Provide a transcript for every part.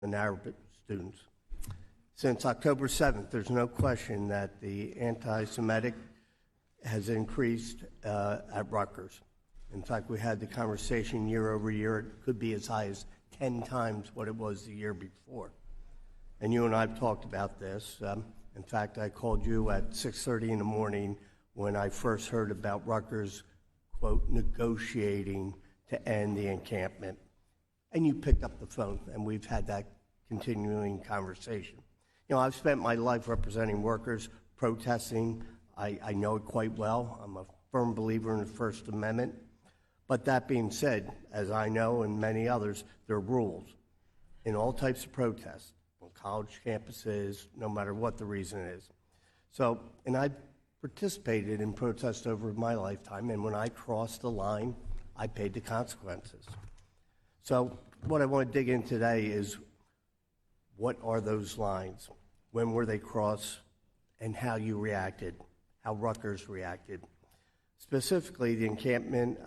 and Arabic students. Since October 7th, there's no question that the anti-Semitic has increased at Rutgers. In fact, we had the conversation year over year. It could be as high as 10 times what it was the year before. And you and I have talked about this. In fact, I called you at 6:30 in the morning when I first heard about Rutgers, quote, negotiating to end the encampment. And you picked up the phone, and we've had that continuing conversation. You know, I've spent my life representing workers, protesting. I know it quite well. I'm a firm believer in the First Amendment. But that being said, as I know and many others, there are rules in all types of protests, on college campuses, no matter what the reason is. So, and I participated in protests over my lifetime, and when I crossed the line, I paid the consequences. So what I want to dig in today is, what are those lines? When were they crossed? And how you reacted, how Rutgers reacted. Specifically, the encampment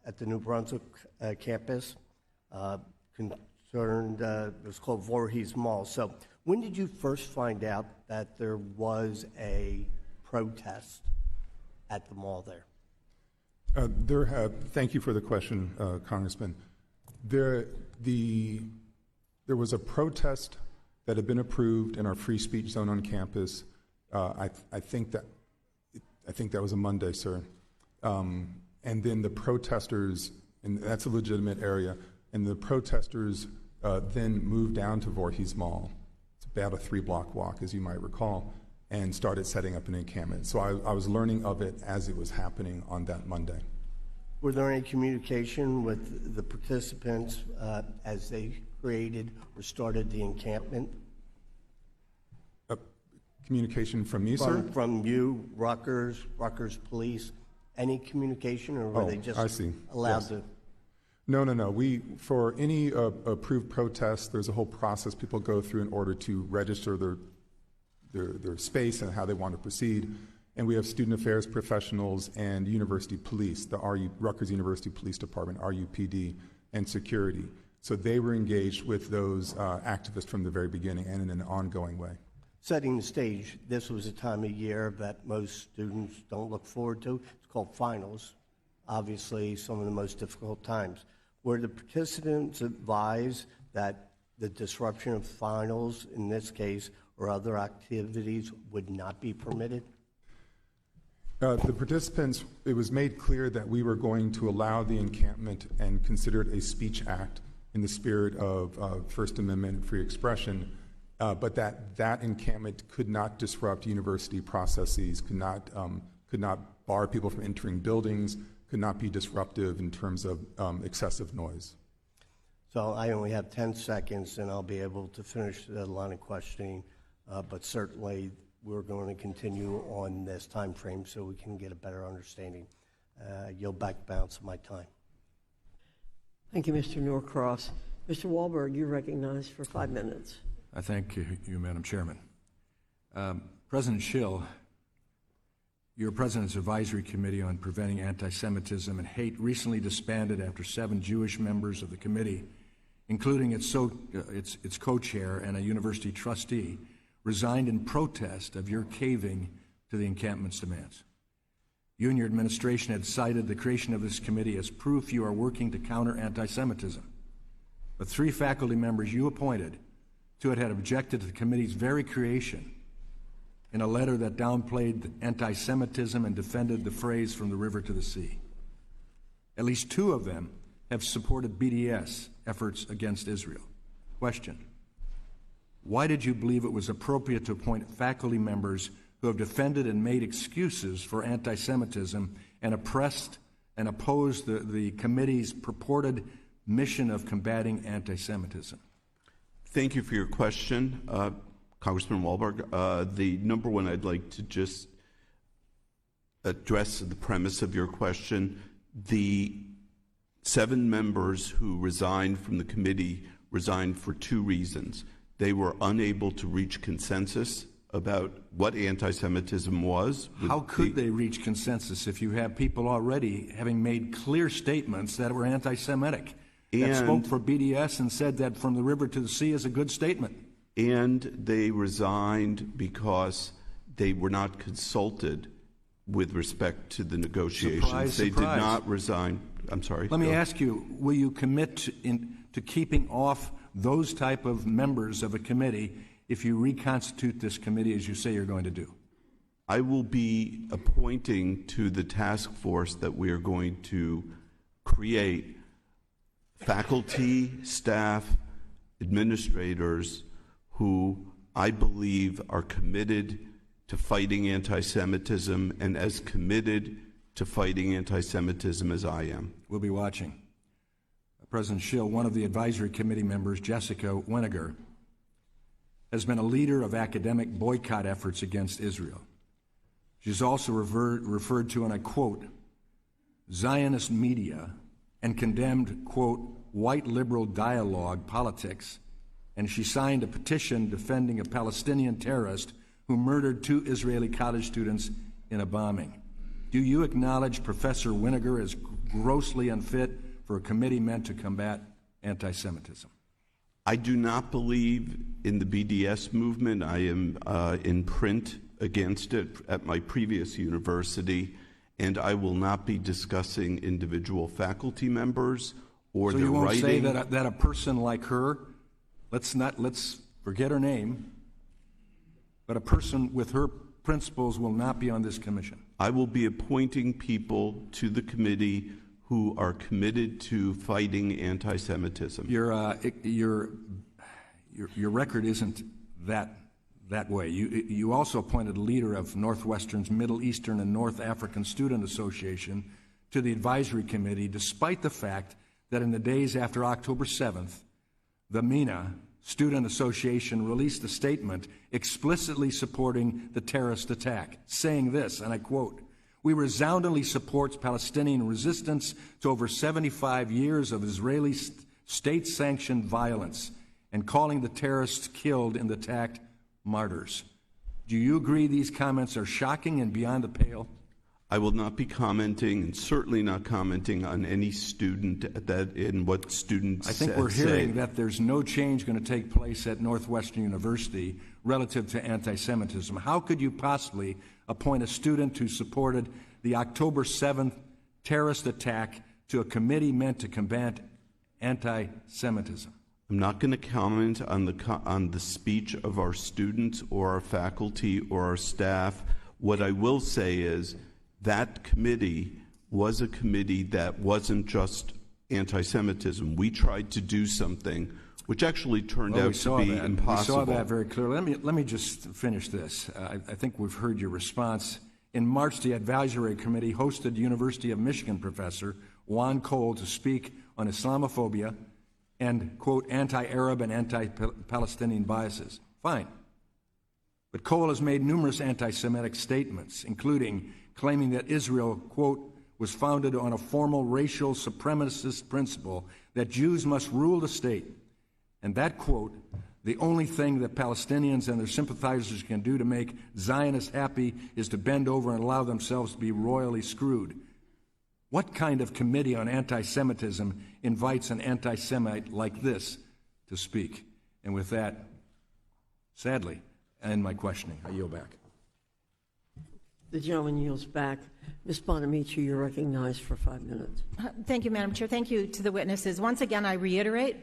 at the New Brunswick campus concerned, it was called Voorhees Mall. So when did you first find out that there was a protest at the mall there? Thank you for the question, Congressman. There was a protest that had been approved in our free speech zone on campus. I think that was a Monday, sir. And then the protesters, and that's a legitimate area, and the protesters then moved down to Voorhees Mall. It's about a 3-block walk, as you might recall, and started setting up an encampment. So I was learning of it as it was happening on that Monday. Were there any communication with the participants as they created or started the encampment? Communication from me, sir? From you, Rutgers police, any communication, or were they just allowed to? No. For any approved protest, there's a whole process people go through in order to register their space and how they want to proceed. And we have student affairs professionals and university police, the Rutgers University Police Department, RUPD, and security. So they were engaged with those activists from the very beginning and in an ongoing way. Setting the stage, this was a time of year that most students don't look forward to. It's called finals, obviously some of the most difficult times. Were the participants advised that the disruption of finals, in this case, or other activities would not be permitted? The participants, it was made clear that we were going to allow the encampment and consider it a speech act in the spirit of First Amendment and free expression. But that encampment could not disrupt university processes, could not bar people from entering buildings, could not be disruptive in terms of excessive noise. So I only have 10 seconds, and I'll be able to finish the line of questioning. But certainly, we're going to continue on this time frame so we can get a better understanding. Yield back the balance of my time. Thank you, Mr. Norcross. Mr. Wahlberg, you're recognized for 5 minutes. I thank you, Madam Chairman. President Schill, your President's Advisory Committee on Preventing Anti-Semitism and Hate recently disbanded after 7 Jewish members of the committee, including its co-chair and a university trustee, resigned in protest of your caving to the encampment's demands. You and your administration had cited the creation of this committee as proof you are working to counter anti-Semitism. But 3 faculty members you appointed to it had objected to the committee's very creation in a letter that downplayed anti-Semitism and defended the phrase "from the river to the sea." At least 2 of them have supported BDS efforts against Israel. Question: why did you believe it was appropriate to appoint faculty members who have defended and made excuses for anti-Semitism and oppressed and opposed the committee's purported mission of combating anti-Semitism? Thank you for your question, Congressman Wahlberg. The number one, I'd like to just address the premise of your question. The 7 members who resigned from the committee resigned for 2 reasons. They were unable to reach consensus about what anti-Semitism was. How could they reach consensus if you have people already having made clear statements that were anti-Semitic? that spoke And- for BDS and said that from the river to the sea is a good statement. And they resigned because they were not consulted with respect to the negotiations. Surprise, they surprise. did not resign. I'm sorry. Let me Go. ask you, will you commit to keeping off those type of members of a committee if you reconstitute this committee as you say you're going to do? I will be appointing to the task force that we are going to create faculty, staff, administrators who I believe are committed to fighting anti-Semitism and as committed to fighting anti-Semitism as I am. We'll be watching. President Schill, one of the advisory committee members, Jessica Weniger, has been a leader of academic boycott efforts against Israel. She's also referred to, and I quote, Zionist media and condemned, quote, white liberal dialogue politics, and she signed a petition defending a Palestinian terrorist who murdered 2 Israeli college students in a bombing. Do you acknowledge Professor Weniger as grossly unfit for a committee meant to combat anti-Semitism? I do not believe in the BDS movement. I am in print against it at my previous university, and I will not be discussing individual faculty members or So their you won't writing. say that a person like her, let's forget her name, but a person with her principles will not be on this commission. I will be appointing people to the committee who are committed to fighting anti-Semitism. Your record isn't that way. You also appointed a leader of Northwestern's Middle Eastern and North African Student Association to the advisory committee, despite the fact that in the days after October 7th, the MENA Student Association released a statement explicitly supporting the terrorist attack, saying this, and I quote, "We resoundingly support Palestinian resistance to over 75 years of Israeli state-sanctioned violence and calling the terrorists killed in the attack martyrs." Do you agree these comments are shocking and beyond the pale? I will not be commenting, and certainly not commenting on any student in what students I think we're hearing that there's no change going to take place at Northwestern University relative to anti-Semitism. How could you possibly appoint a student who supported the October 7th terrorist attack to a committee meant to combat anti-Semitism? I'm not going to comment on the speech of our students or our faculty or our staff. What I will say is that committee was a committee that wasn't just anti-Semitism. We tried to do something which actually turned out to be impossible. We saw that very clearly. Let me just finish this. I think we've heard your response. In March, the advisory committee hosted University of Michigan professor Juan Cole to speak on Islamophobia and, quote, anti-Arab and anti-Palestinian biases. Fine. But Cole has made numerous anti-Semitic statements, including claiming that Israel, quote, was founded on a formal racial supremacist principle that Jews must rule the state. And that, quote, the only thing that Palestinians and their sympathizers can do to make Zionists happy is to bend over and allow themselves to be royally screwed. What kind of committee on anti-Semitism invites an anti-Semite like this to speak? And with that, sadly, I end my questioning. I yield back. The gentleman yields back. Ms. Bonamici, you're recognized for 5 minutes. Thank you, Madam Chair. Thank you to the witnesses. Once again, I reiterate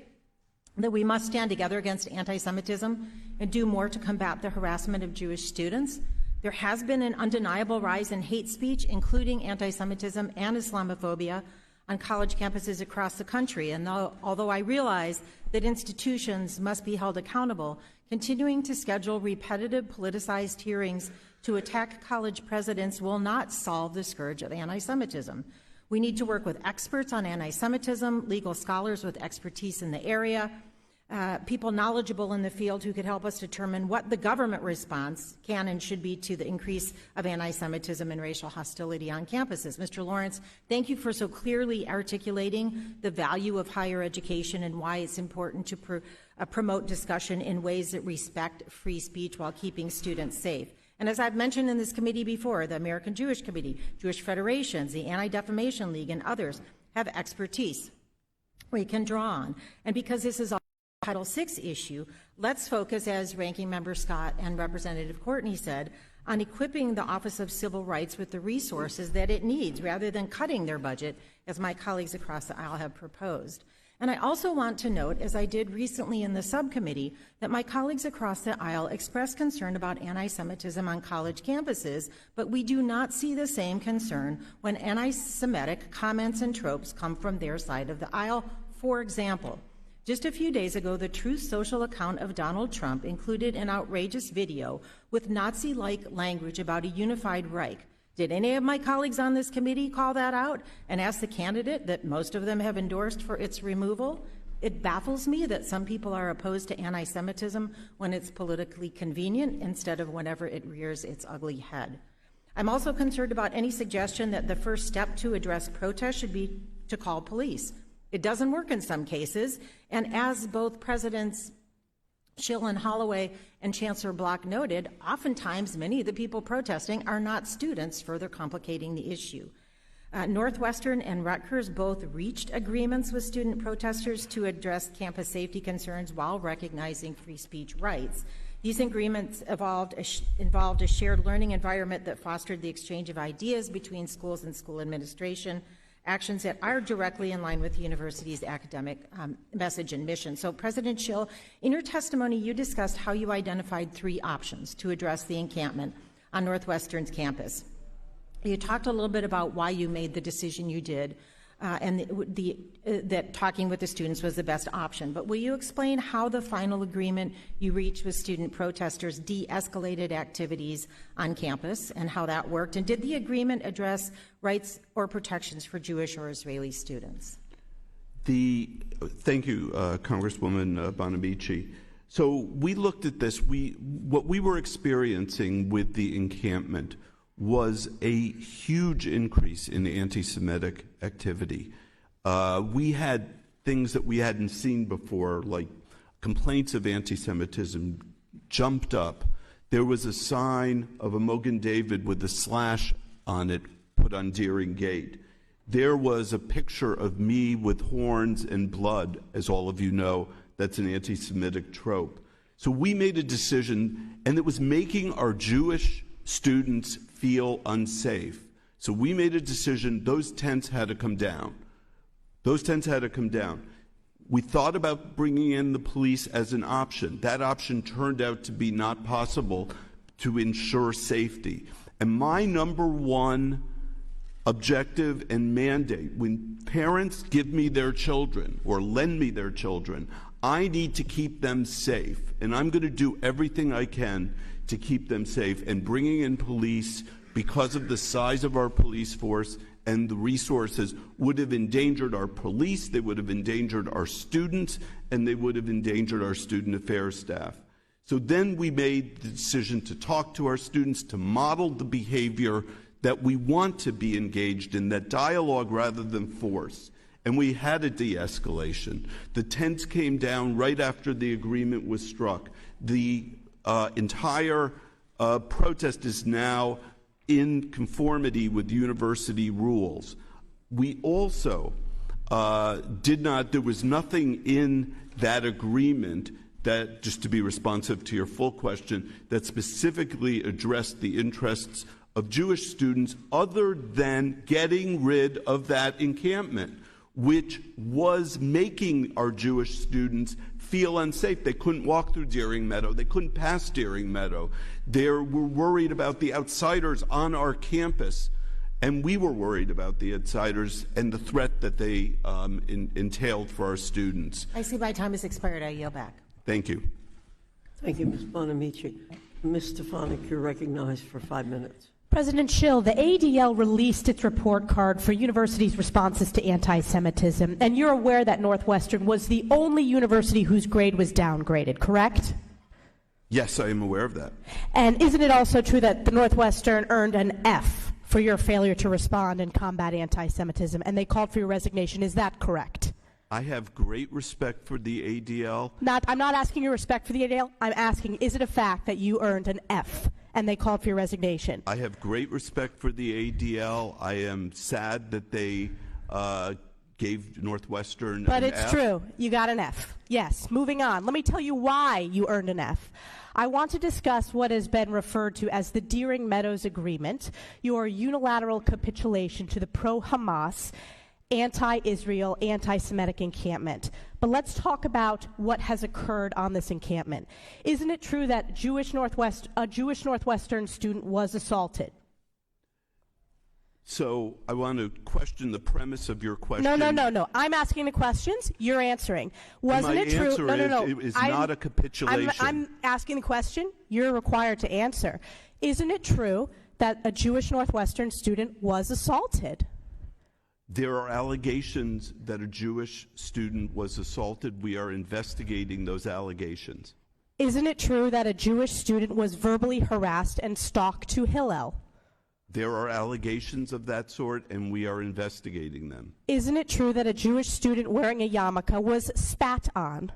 that we must stand together against anti-Semitism and do more to combat the harassment of Jewish students. There has been an undeniable rise in hate speech, including anti-Semitism and Islamophobia, on college campuses across the country. And although I realize that institutions must be held accountable, continuing to schedule repetitive politicized hearings to attack college presidents will not solve the scourge of anti-Semitism. We need to work with experts on anti-Semitism, legal scholars with expertise in the area, people knowledgeable in the field who could help us determine what the government response can and should be to the increase of anti-Semitism and racial hostility on campuses. Mr. Lawrence, thank you for so clearly articulating the value of higher education and why it's important to promote discussion in ways that respect free speech while keeping students safe. And as I've mentioned in this committee before, the American Jewish Committee, Jewish Federations, the Anti-Defamation League, and others have expertise. we can draw on. And because this is a Title VI issue, let's focus, as Ranking Member Scott and Representative Courtney said, on equipping the Office of Civil Rights with the resources that it needs, rather than cutting their budget, as my colleagues across the aisle have proposed. And I also want to note, as I did recently in the subcommittee, that my colleagues across the aisle expressed concern about anti-Semitism on college campuses, but we do not see the same concern when anti-Semitic comments and tropes come from their side of the aisle. For example, just a few days ago, the Truth Social account of Donald Trump included an outrageous video with Nazi-like language about a unified Reich. Did any of my colleagues on this committee call that out and ask the candidate that most of them have endorsed for its removal? It baffles me that some people are opposed to anti-Semitism when it's politically convenient instead of whenever it rears its ugly head. I'm also concerned about any suggestion that the first step to address protests should be to call police. It doesn't work in some cases, and as both Presidents Schill and Holloway and Chancellor Block noted, oftentimes many of the people protesting are not students, further complicating the issue. Northwestern and Rutgers both reached agreements with student protesters to address campus safety concerns while recognizing free speech rights. These agreements involved a shared learning environment that fostered the exchange of ideas between schools and school administration, actions that are directly in line with the university's academic message and mission. So, President Schill, in your testimony, you discussed how you identified 3 options to address the encampment on Northwestern's campus. You talked a little bit about why you made the decision you did, and that talking with the students was the best option. But will you explain how the final agreement you reached with student protesters de-escalated activities on campus and how that worked? And did the agreement address rights or protections for Jewish or Israeli students? Thank you, Congresswoman Bonamici. So we looked at this. What we were experiencing with the encampment was a huge increase in anti-Semitic activity. We had things that we hadn't seen before, like complaints of anti-Semitism jumped up. There was a sign of a Mogen David with a slash on it put on Deering Gate. There was a picture of me with horns and blood, as all of you know. That's an anti-Semitic trope. So we made a decision, and it was making our Jewish students feel unsafe. So we made a decision, those tents had to come down. Those tents had to come down. We thought about bringing in the police as an option. That option turned out to be not possible to ensure safety. And my number one objective and mandate, when parents give me their children or lend me their children, I need to keep them safe. And I'm going to do everything I can to keep them safe, and bringing in police because of the size of our police force and the resources would have endangered our police, they would have endangered our students, and they would have endangered our student affairs staff. So then we made the decision to talk to our students, to model the behavior that we want to be engaged in, that dialogue rather than force. And we had a de-escalation. The tents came down right after the agreement was struck. The entire protest is now in conformity with university rules. We also there was nothing in that agreement that, just to be responsive to your full question, that specifically addressed the interests of Jewish students other than getting rid of that encampment, which was making our Jewish students feel unsafe. They couldn't walk through Deering Meadow. They couldn't pass Deering Meadow. They were worried about the outsiders on our campus, and we were worried about the outsiders and the threat that they entailed for our students. I see my time has expired. I yield back. Thank you. Thank you, Ms. Bonamici. Ms. Stefanik, you're recognized for 5 minutes. President Schill, the ADL released its report card for universities' responses to anti-Semitism, and you're aware that Northwestern was the only university whose grade was downgraded, correct? Yes, I am aware of that. And isn't it also true that the Northwestern earned an F for your failure to respond and combat anti-Semitism, and they called for your resignation? Is that correct? I have great respect for the ADL. I'm not asking your respect for the ADL. I'm asking, is it a fact that you earned an F and they called for your resignation? I have great respect for the ADL. I am sad that they gave Northwestern But an it's F. true. You got an F. Yes. Moving on. Let me tell you why you earned an F. I want to discuss what has been referred to as the Deering Meadows Agreement, your unilateral capitulation to the pro-Hamas, anti-Israel, anti-Semitic encampment. But let's talk about what has occurred on this encampment. Isn't it true that a Jewish Northwestern student was assaulted? So I want to question the premise of your question. No. I'm asking the questions. You're answering. Wasn't My it true? answer No. is it is not a capitulation. I'm asking the question. You're required to answer. Isn't it true that a Jewish Northwestern student was assaulted? There are allegations that a Jewish student was assaulted. We are investigating those allegations. Isn't it true that a Jewish student was verbally harassed and stalked to Hillel? There are allegations of that sort, and we are investigating them. Isn't it true that a Jewish student wearing a yarmulke was spat on?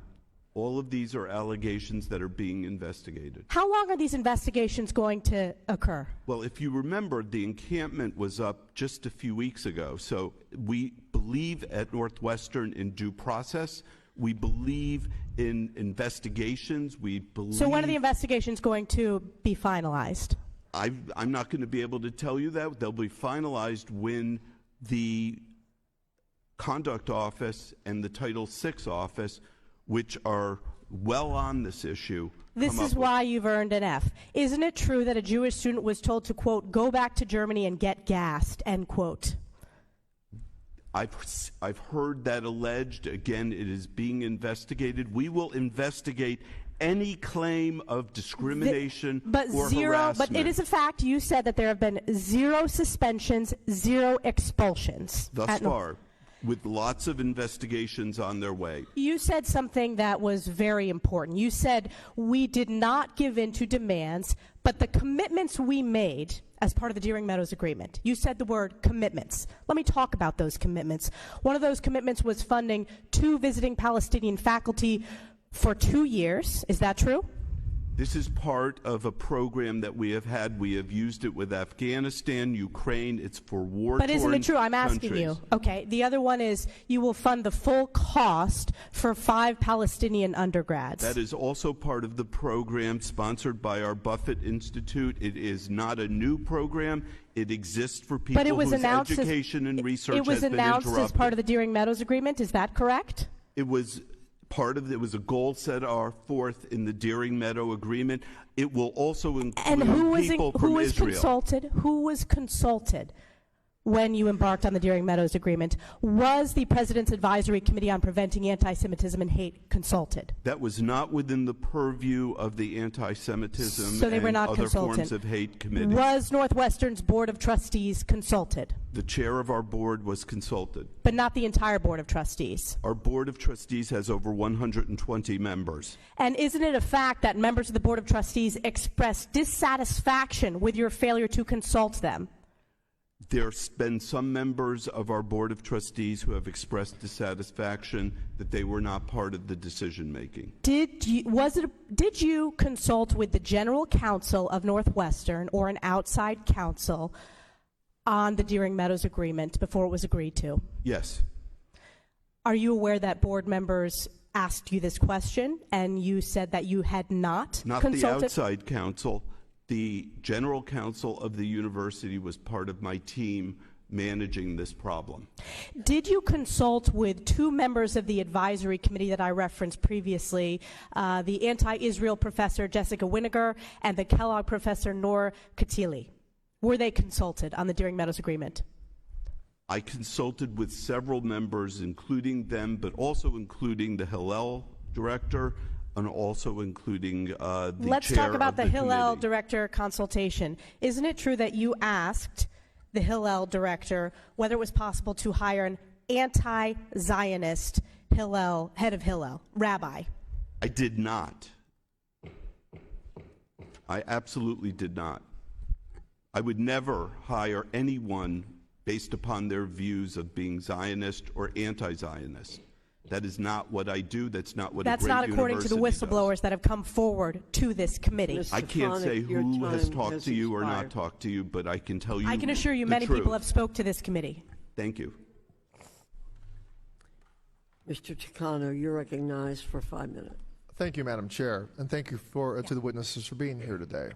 All of these are allegations that are being investigated. How long are these investigations going to occur? Well, if you remember, the encampment was up just a few weeks ago. So we believe at Northwestern in due process. We believe in investigations. We believe. So when are the investigations going to be finalized? I'm not going to be able to tell you that. They'll be finalized when the Conduct Office and the Title VI Office, which are well on this issue. This is why you've earned an F. Isn't it true that a Jewish student was told to, quote, go back to Germany and get gassed, end quote? I've heard that alleged. Again, it is being investigated. We will investigate any claim of discrimination or harassment. But it is a fact. You said that there have been 0 suspensions, 0 expulsions. Thus far, with lots of investigations on their way. You said something that was very important. You said we did not give in to demands, but the commitments we made as part of the Deering Meadows Agreement. You said the word commitments. Let me talk about those commitments. One of those commitments was funding 2 visiting Palestinian faculty for 2 years. Is that true? This is part of a program that we have had. We have used it with Afghanistan, Ukraine. It's for war-torn But isn't it true? I'm asking countries. you. Okay. The other one is you will fund the full cost for 5 Palestinian undergrads. That is also part of the program sponsored by our Buffett Institute. It is not a new program. It exists for people whose education and research has been interrupted. It was announced as part of the Deering Meadows Agreement. Is that correct? It was it was a goal set forth in the Deering Meadow Agreement. It will also include people from Israel. Who was consulted when you embarked on the Deering Meadows Agreement? Was the President's Advisory Committee on Preventing Anti-Semitism and Hate consulted? That was not within the purview of the Anti-Semitism So they were and not other consulted. forms of hate committee. Was Northwestern's Board of Trustees consulted? The chair of our board was consulted. But not the entire Board of Trustees? Our Board of Trustees has over 120 members. And isn't it a fact that members of the Board of Trustees expressed dissatisfaction with your failure to consult them? There's been some members of our Board of Trustees who have expressed dissatisfaction that they were not part of the decision-making. Did you consult with the General Counsel of Northwestern or an outside counsel on the Deering Meadows Agreement before it was agreed to? Yes. Are you aware that board members asked you this question and you said that you had not consulted? Not the outside counsel. The general counsel of the university was part of my team managing this problem. Did you consult with 2 members of the advisory committee that I referenced previously, the anti-Israel professor Jessica Winiger and the Kellogg professor Noor Katili? Were they consulted on the Deering Meadows Agreement? I consulted with several members, including them, but also including the Hillel director, and also including the Let's chair talk about of the the Hillel committee. director consultation. Isn't it true that you asked the Hillel director whether it was possible to hire an anti-Zionist Hillel, head of Hillel, rabbi? I did not. I absolutely did not. I would never hire anyone based upon their views of being Zionist or anti-Zionist. That is not what I do. That's not what That's a great not according to the university whistleblowers does. that have come forward to this committee. Ms. I can't say Stefanik, your who has time talked has to you or not expired. talked to you, but I can tell you I can assure you the many truth. people have spoke to this committee. Thank you. Mr. Takano, you're recognized for 5 minutes. Thank you, Madam Chair, and thank you to the witnesses for being here today.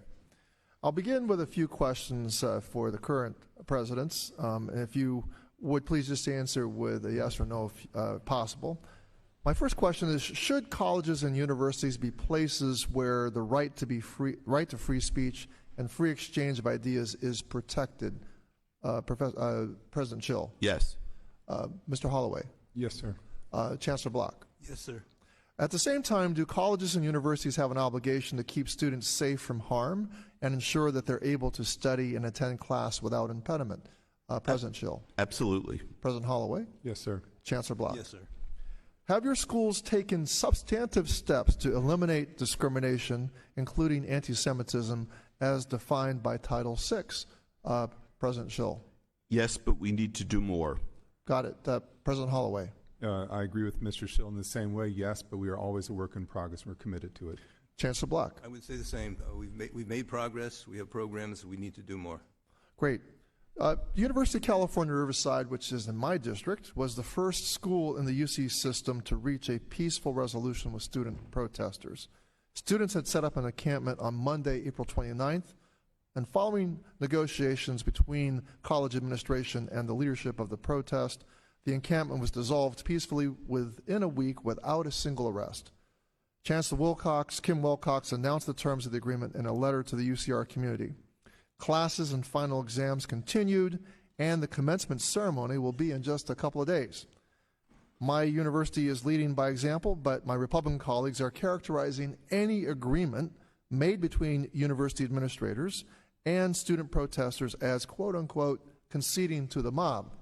I'll begin with a few questions for the current presidents. And if you would please just answer with a yes or no if possible. My first question is, should colleges and universities be places where the right to free speech and free exchange of ideas is protected? President Schill. Yes. Mr. Holloway. Yes, sir. Chancellor Block. Yes, sir. At the same time, do colleges and universities have an obligation to keep students safe from harm and ensure that they're able to study and attend class without impediment? President Schill. Absolutely. President Holloway. Yes, sir. Chancellor Block. Yes, sir. Have your schools taken substantive steps to eliminate discrimination, including anti-Semitism, as defined by Title VI? President Schill. Yes, but we need to do more. Got it. President Holloway. I agree with Mr. Schill in the same way, yes, but we are always a work in progress. We're committed to it. Chancellor Block. I would say the same. We've made progress. We have programs. We need to do more. Great. University of California, Riverside, which is in my district, was the first school in the UC system to reach a peaceful resolution with student protesters. Students had set up an encampment on Monday, April 29th, and following negotiations between college administration and the leadership of the protest, the encampment was dissolved peacefully within a week without a single arrest. Chancellor Kim Wilcox, announced the terms of the agreement in a letter to the UCR community. Classes and final exams continued, and the commencement ceremony will be in just a couple of days. My university is leading by example, but my Republican colleagues are characterizing any agreement made between university administrators and student protesters as, quote unquote, conceding to the mob.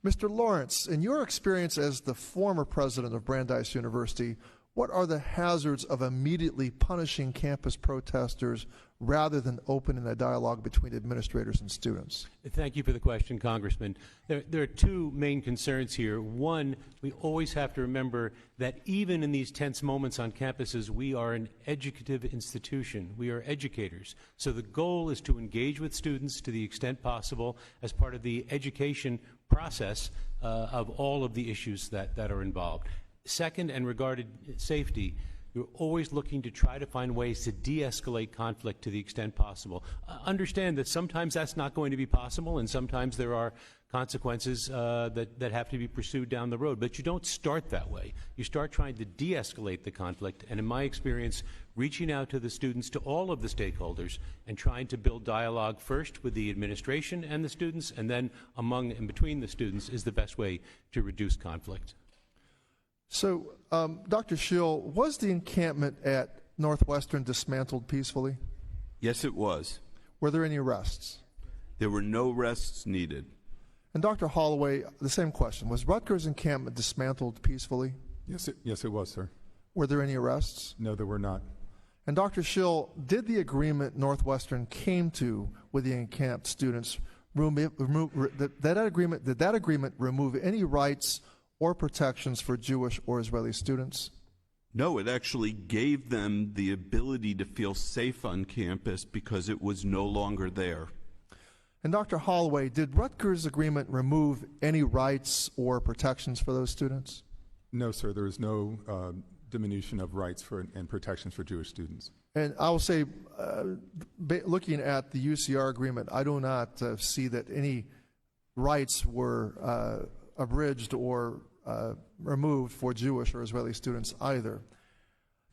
Mr. Lawrence, in your experience as the former president of Brandeis University, what are the hazards of immediately punishing campus protesters rather than opening a dialogue between administrators and students? Thank you for the question, Congressman. There are two main concerns here. One, we always have to remember that even in these tense moments on campuses, we are an educative institution. We are educators. So the goal is to engage with students to the extent possible as part of the education process of all of the issues that are involved. Second, and regarding safety, you're always looking to try to find ways to de-escalate conflict to the extent possible. Understand that sometimes that's not going to be possible, and sometimes there are consequences that have to be pursued down the road. But you don't start that way. You start trying to de-escalate the conflict, and in my experience, reaching out to the students, to all of the stakeholders, and trying to build dialogue first with the administration and the students, and then among and between the students is the best way to reduce conflict. So, Dr. Schill, was the encampment at Northwestern dismantled peacefully? Yes, it was. Were there any arrests? There were no arrests needed. And Dr. Holloway, the same question. Was Rutgers encampment dismantled peacefully? Yes, it was, sir. Were there any arrests? No, there were not. And Dr. Schill, did the agreement Northwestern came to with the encamped students, did that agreement remove any rights or protections for Jewish or Israeli students? No, it actually gave them the ability to feel safe on campus because it was no longer there. And Dr. Holloway, did Rutgers' agreement remove any rights or protections for those students? No, sir. There is no diminution of rights and protections for Jewish students. And I will say, looking at the UCR agreement, I do not see that any rights were abridged or removed for Jewish or Israeli students either.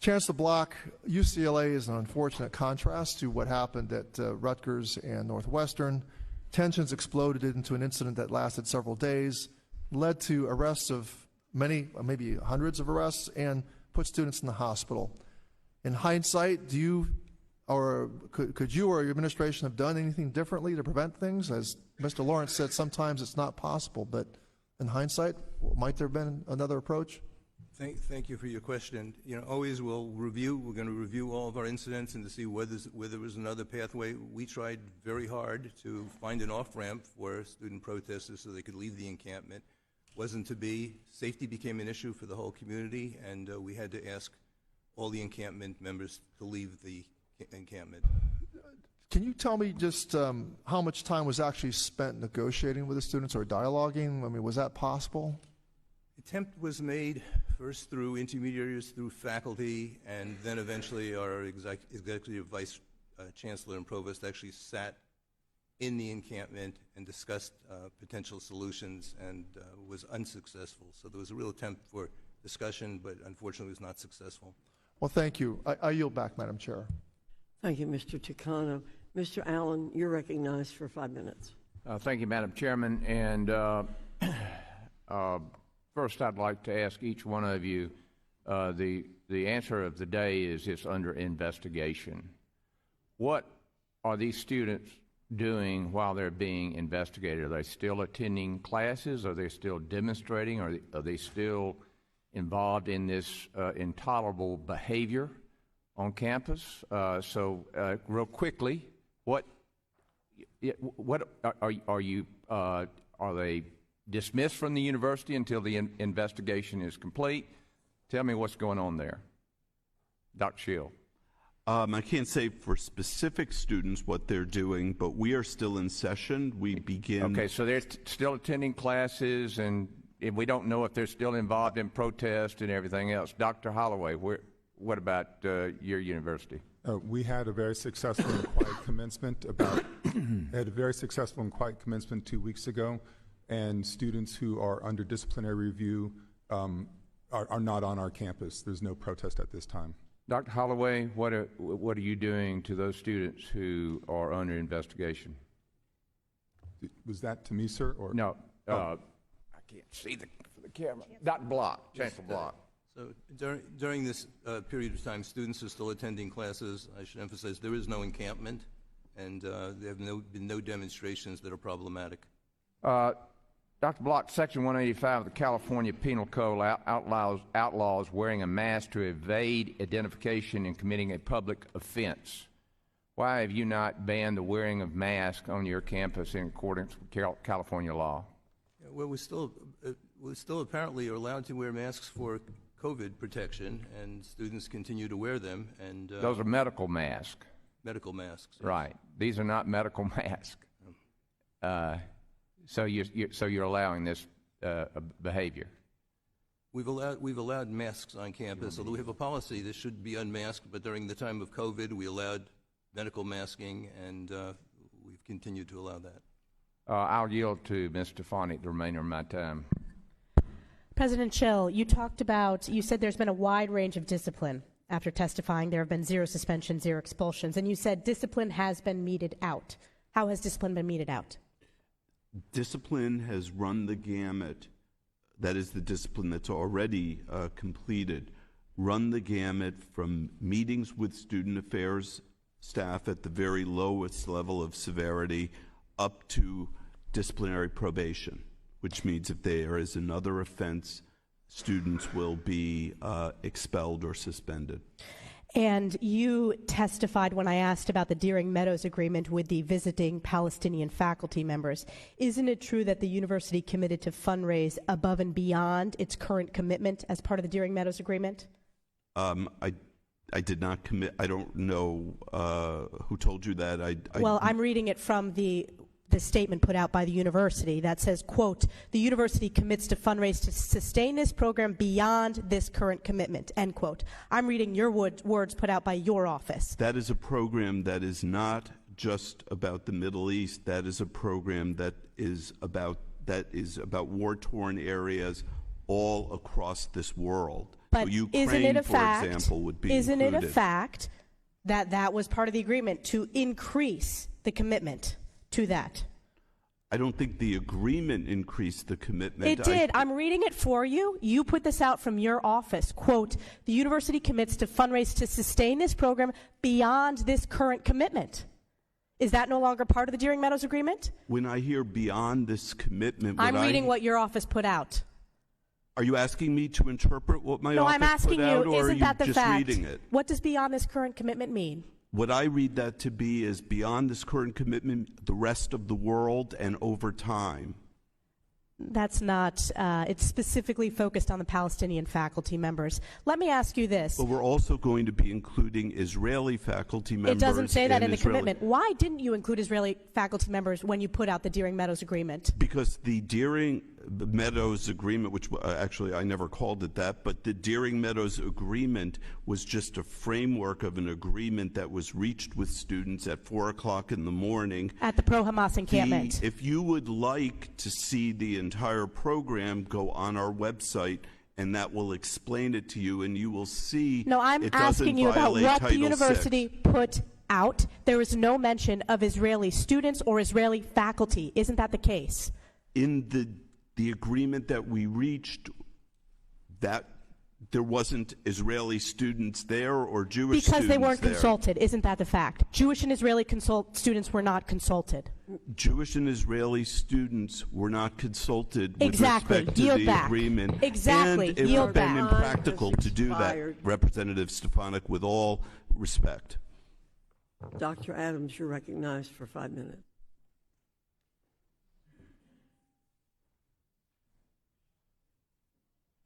Chancellor Block, UCLA is an unfortunate contrast to what happened at Rutgers and Northwestern. Tensions exploded into an incident that lasted several days, led to arrests of many, maybe hundreds of arrests, and put students in the hospital. In hindsight, could you or your administration have done anything differently to prevent things? As Mr. Lawrence said, sometimes it's not possible, but in hindsight, might there have been another approach? Thank you for your question. Always we're going to review all of our incidents and to see whether there was another pathway. We tried very hard to find an off-ramp for student protesters so they could leave the encampment. Wasn't to be. Safety became an issue for the whole community, and we had to ask all the encampment members to leave the encampment. Can you tell me just how much time was actually spent negotiating with the students or dialoguing? I mean, was that possible? Attempt was made first through intermediaries, through faculty, and then eventually our executive vice chancellor and provost actually sat in the encampment and discussed potential solutions, and was unsuccessful. So there was a real attempt for discussion, but unfortunately was not successful. Well, thank you. I yield back, Madam Chair. Thank you, Mr. Takano. Mr. Allen, you're recognized for 5 minutes. Thank you, Madam Chairman. And first, I'd like to ask each one of you, the answer of the day is it's under investigation. What are these students doing while they're being investigated? Are they still attending classes? Are they still demonstrating? Are they still involved in this intolerable behavior on campus? Real quickly, what are they dismissed from the university until the investigation is complete? Tell me what's going on there. Dr. Schill. I can't say for specific students what they're doing, but we are still in session. We begin... Okay, so they're still attending classes, and we don't know if they're still involved in protest and everything else. Dr. Holloway, what about your university? We had a very successful and quiet commencement had a very successful and quiet commencement 2 weeks ago, and students who are under disciplinary review are not on our campus. There's no protest at this time. Dr. Holloway, what are you doing to those students who are under investigation? Was that to me, sir? Or no, I can't see the camera. Dr. Block, Chancellor Block. So during this period of time, students are still attending classes. I should emphasize there is no encampment, and there have been no demonstrations that are problematic. Dr. Block, Section 185 of the California Penal Code outlaws wearing a mask to evade identification and committing a public offense. Why have you not banned the wearing of masks on your campus in accordance with California law? Well, we still apparently are allowed to wear masks for COVID protection, and students continue to wear them. And those are medical masks. Medical masks. Yes. Right. These are not medical masks. So you're allowing this behavior. We've allowed masks on campus, although we have a policy that should be unmasked. But during the time of COVID, we allowed medical masking, and we've continued to allow that. I'll yield to Ms. Stefanik the remainder of my time. President Schill, you said there's been a wide range of discipline. After testifying, there have been 0 suspensions, 0 expulsions, and you said discipline has been meted out. How has discipline been meted out? Discipline has run the gamut. That is the discipline that's already completed. Run the gamut from meetings with student affairs staff at the very lowest level of severity up to disciplinary probation, which means if there is another offense, students will be expelled or suspended. And you testified when I asked about the Deering Meadows Agreement with the visiting Palestinian faculty members. Isn't it true that the university committed to fundraise above and beyond its current commitment as part of the Deering Meadows Agreement? I did not commit. I don't know who told you that. I'm reading it from the statement put out by the university that says, quote, the university commits to fundraise to sustain this program beyond this current commitment, end quote. I'm reading your words put out by your office. That is a program that is not just about the Middle East. That is a program that is about war-torn areas all across this world. But so Ukraine, for example, would be included. Isn't it a fact that that was part of the agreement to increase the commitment to that? I don't think the agreement increased the commitment. It did. I'm reading it for you. You put this out from your office. Quote, the university commits to fundraise to sustain this program beyond this current commitment. Is that no longer part of the Deering Meadows Agreement? When I hear beyond this commitment, I'm reading what your office put out. Are you asking me to interpret what my office I'm asking put out, you, or isn't are you that the just fact? reading it? What does beyond this current commitment mean? What I read that to be is beyond this current commitment, the rest of the world, and over time. That's not, it's specifically focused on the Palestinian faculty members. Let me ask you this. But we're also going to be including Israeli faculty members. It doesn't say that in the commitment. Why didn't you include Israeli faculty members when you put out the Deering Meadows Agreement? Because the Deering the Meadows Agreement, which actually I never called it that, but the Deering Meadows Agreement was just a framework of an agreement that was reached with students at 4 o'clock in the morning. At the pro-Hamas encampment. If you would like to see the entire program, go on our website, and that will explain it to you, and you will see. No, I'm asking you about what the university put out. There is no mention of Israeli students or Israeli faculty. Isn't that the case? In the agreement that we reached, that there wasn't Israeli students there or Jewish students there. Because they weren't consulted. Isn't that the fact? Jewish and Israeli students were not consulted. Jewish and Israeli students were not consulted with Exactly. respect to Yield the back. agreement. Exactly. And it Yield would have been back. impractical to do that, Representative Stefanik, with all respect. Dr. Adams, you're recognized for 5 minutes.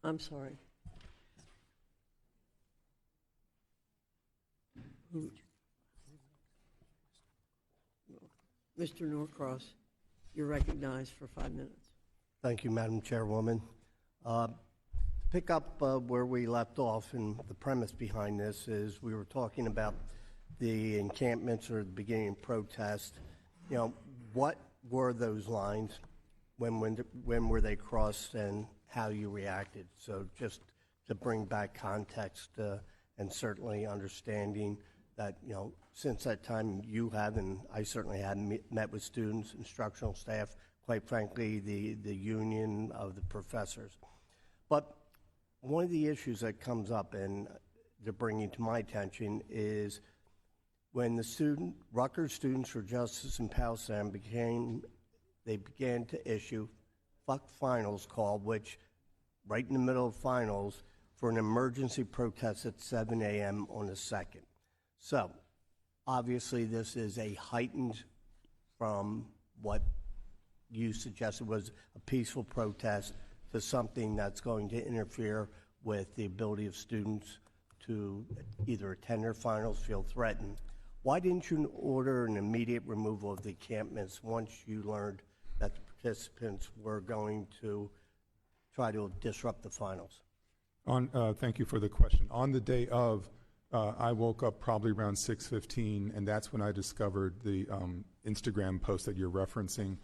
I'm sorry. Mr. Norcross, you're recognized for 5 minutes. Thank you, Madam Chairwoman. Pick up where we left off, and the premise behind this is we were talking about the encampments or the beginning of protest. You know, what were those lines? When were they crossed, and how you reacted? So just to bring back context and certainly understanding that, you know, since that time you have, and I certainly have met with students, instructional staff, quite frankly, the union of the professors. But one of the issues that comes up and they're bringing to my attention is when the Rutgers Students for Justice in Palestine began to issue fuck finals call, which right in the middle of finals for an emergency protest at 7 a.m. on the 2nd. So obviously this is a heightened from what you suggested was a peaceful protest to something that's going to interfere with the ability of students to either attend their finals, feel threatened. Why didn't you order an immediate removal of the encampments once you learned that the participants were going to try to disrupt the finals? Thank you for the question. On the day of, I woke up probably around 6:15, and that's when I discovered the Instagram post that you're referencing,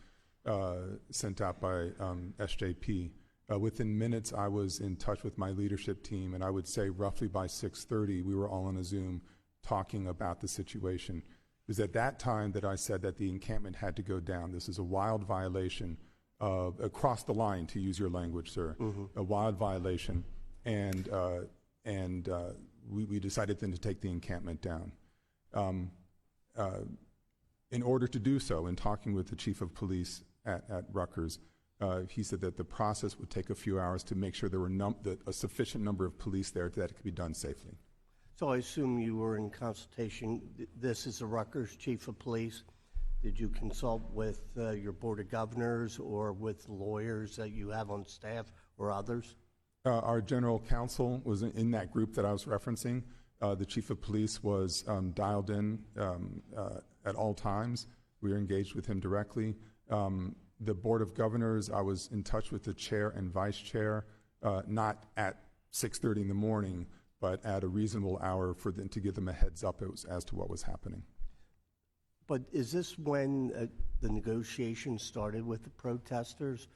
sent out by SJP. Within minutes, I was in touch with my leadership team, and I would say roughly by 6:30, we were all on a Zoom talking about the situation. It was at that time that I said that the encampment had to go down. This is a wild violation of, across the line, to use your language, sir, a wild violation, and we decided then to take the encampment down. In order to do so, in talking with the chief of police at Rutgers, he said that the process would take a few hours to make sure there were a sufficient number of police there that it could be done safely. So I assume you were in consultation. This is the Rutgers chief of police. Did you consult with your board of governors or with lawyers that you have on staff or others? Our general counsel was in that group that I was referencing. The chief of police was dialed in at all times. We were engaged with him directly. The board of governors, I was in touch with the chair and vice chair, not at 6:30 in the morning, but at a reasonable hour for them to give them a heads up as to what was happening. But is this when the negotiations started with the protesters?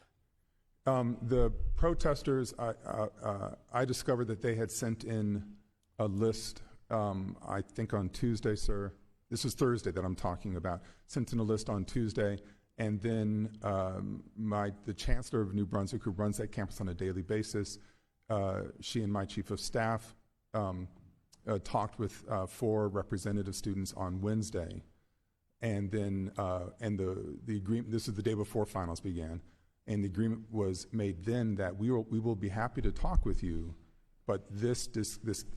The protesters, I discovered that they had sent in a list, I think on Tuesday, sir. This is Thursday that I'm talking about. Sent in a list on Tuesday, and then the chancellor of New Brunswick, who runs that campus on a daily basis, she and my chief of staff talked with 4 representative students on Wednesday, and then the agreement. This is the day before finals began. And the agreement was made then that we will be happy to talk with you, but this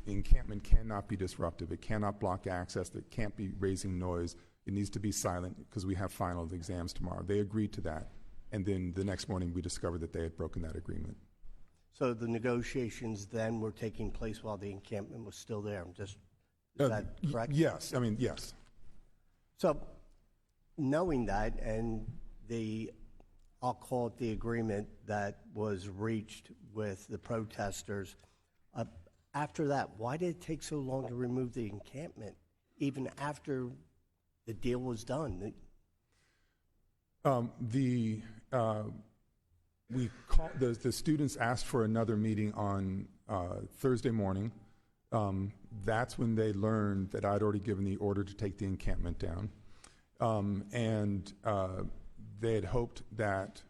encampment cannot be disruptive. It cannot block access. It can't be raising noise. It needs to be silent because we have final exams tomorrow. They agreed to that. And then the next morning we discovered that they had broken that agreement. So the negotiations then were taking place while the encampment was still there. Is that correct? Yes. I mean, yes. So knowing that and the I'll call it the agreement that was reached with the protesters. After that, why did it take so long to remove the encampment, even after the deal was done? The students asked for another meeting on Thursday morning. That's when they learned that I'd already given the order to take the encampment down. And they had hoped that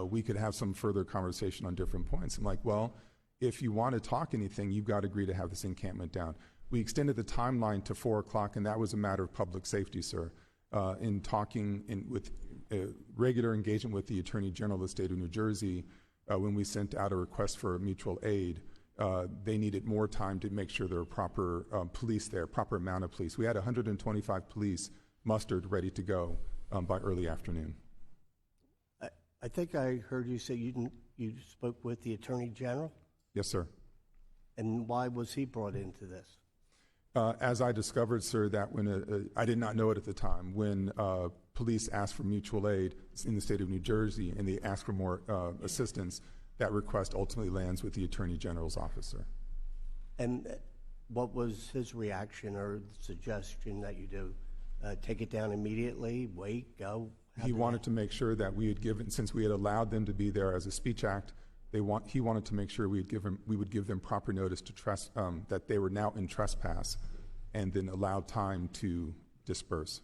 we could have some further conversation on different points. I'm like, well, if you want to talk anything, you've got to agree to have this encampment down. We extended the timeline to 4 o'clock, and that was a matter of public safety, sir. In talking with regular engagement with the Attorney General of the state of New Jersey, when we sent out a request for mutual aid, they needed more time to make sure there were proper police there, proper amount of police. We had 125 police mustered, ready to go by early afternoon. I think I heard you say you spoke with the Attorney General? Yes, sir. And why was he brought into this? As I discovered, sir, that when I did not know it at the time, when police asked for mutual aid in the state of New Jersey and they asked for more assistance, that request ultimately lands with the Attorney General's office, sir. And what was his reaction or suggestion that you do? Take it down immediately, wait, go? He wanted to make sure that we had given, since we had allowed them to be there as a speech act, he wanted to make sure we would give them proper notice to that they were now in trespass, and then allow time to disperse.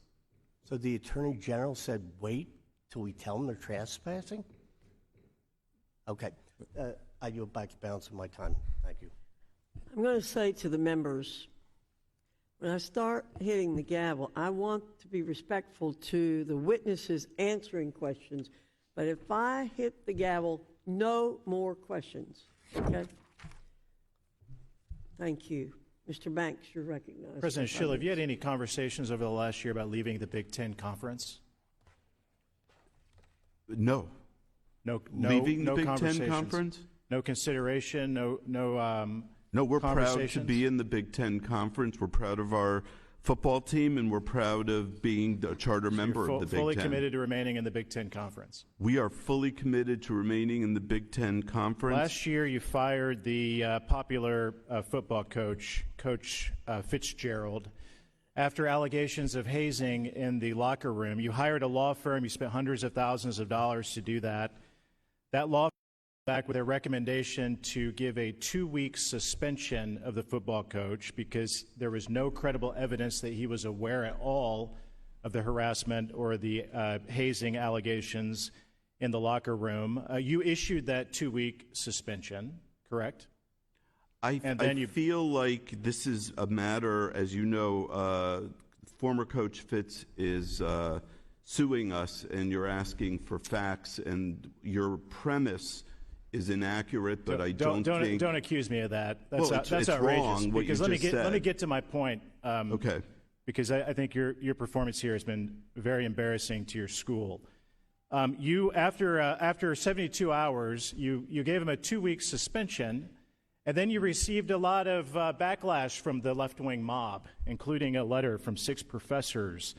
So the Attorney General said, wait till we tell them they're trespassing? Okay. I yield back the balance of my time. Thank you. I'm going to say to the members, when I start hitting the gavel, I want to be respectful to the witnesses answering questions, but if I hit the gavel, no more questions, okay? Thank you. Mr. Banks, you're recognized. President Schill, have you had any conversations over the last year about leaving the Big Ten Conference? No. Leaving the Big Ten Conference? No consideration, No, we're proud to be in the Big Ten Conference. We're proud of our football team, and we're proud of being a charter member of the Big Ten. Fully committed to remaining in the Big Ten Conference. We are fully committed to remaining in the Big Ten Conference. Last year, you fired the popular football coach, Coach Fitzgerald, after allegations of hazing in the locker room. You hired a law firm. You spent hundreds of thousands of dollars to do that. That law firm came back with a recommendation to give a 2-week suspension of the football coach because there was no credible evidence that he was aware at all of the harassment or the hazing allegations in the locker room. You issued that 2-week suspension, correct? I feel like this is a matter, as you know, former Coach Fitz is suing us, and you're asking for facts, and your premise is inaccurate, but I don't think... Don't accuse me of that. That's, well, that's it's outrageous. Wrong, what because you let me get to my point. Okay. Because I think your performance here has been very embarrassing to your school. You after 72 hours, you gave him a 2-week suspension, and then you received a lot of backlash from the left-wing mob, including a letter from 6 professors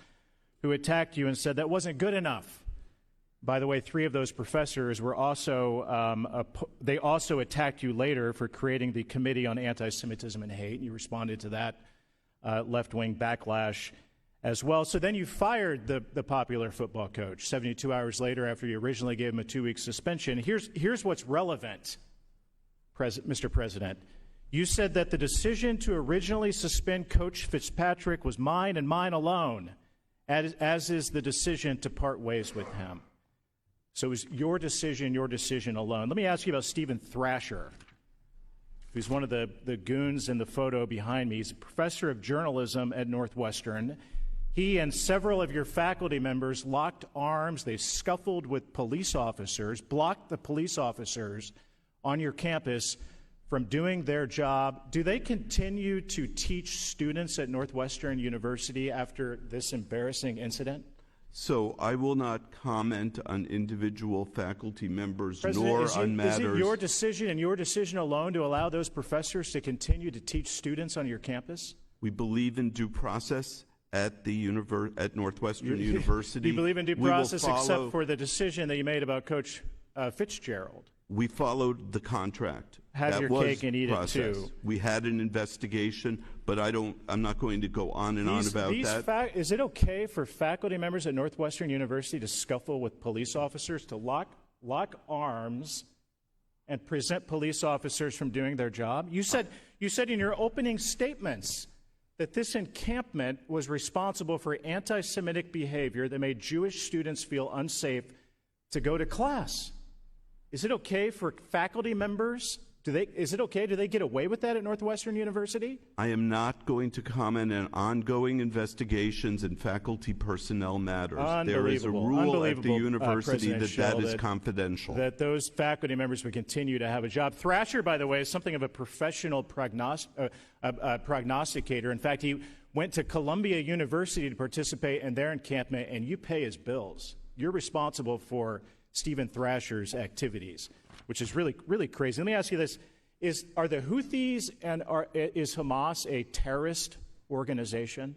who attacked you and said that wasn't good enough. By the way, 3 of those professors were also, they also attacked you later for creating the Committee on Anti-Semitism and Hate. You responded to that left-wing backlash as well. So then you fired the popular football coach 72 hours later after you originally gave him a 2-week suspension. Here's what's relevant, Mr. President. You said that the decision to originally suspend Coach Fitzpatrick was mine and mine alone, as is the decision to part ways with him. So it was your decision alone. Let me ask you about Stephen Thrasher, who's one of the goons in the photo behind me. He's a professor of journalism at Northwestern. He and several of your faculty members locked arms. They scuffled with police officers, blocked the police officers on your campus from doing their job. Do they continue to teach students at Northwestern University after this embarrassing incident? So I will not comment on individual faculty members, President, nor on matters... Is it your decision and your decision alone to allow those professors to continue to teach students on your campus? We believe in due process, at Northwestern University. You believe in due We will process follow- except for the decision that you made about Coach Fitzgerald. We followed the contract. Have That your was cake and eat it, process. too. We had an investigation, but I'm not going to go on and on about that. Is it okay for faculty members at Northwestern University to scuffle with police officers, to lock arms and prevent police officers from doing their job? You said in your opening statements that this encampment was responsible for anti-Semitic behavior that made Jewish students feel unsafe to go to class. Is it okay for faculty members? Is it okay? Do they get away with that at Northwestern University? I am not going to comment on ongoing investigations and faculty personnel matters. There is a rule at the university that is confidential. That those faculty members would continue to have a job. Thrasher, by the way, is something of a professional prognosticator. In fact, he went to Columbia University to participate in their encampment, and you pay his bills. You're responsible for Stephen Thrasher's activities, which is really, really crazy. Let me ask you this. Are the Houthis and is Hamas a terrorist organization?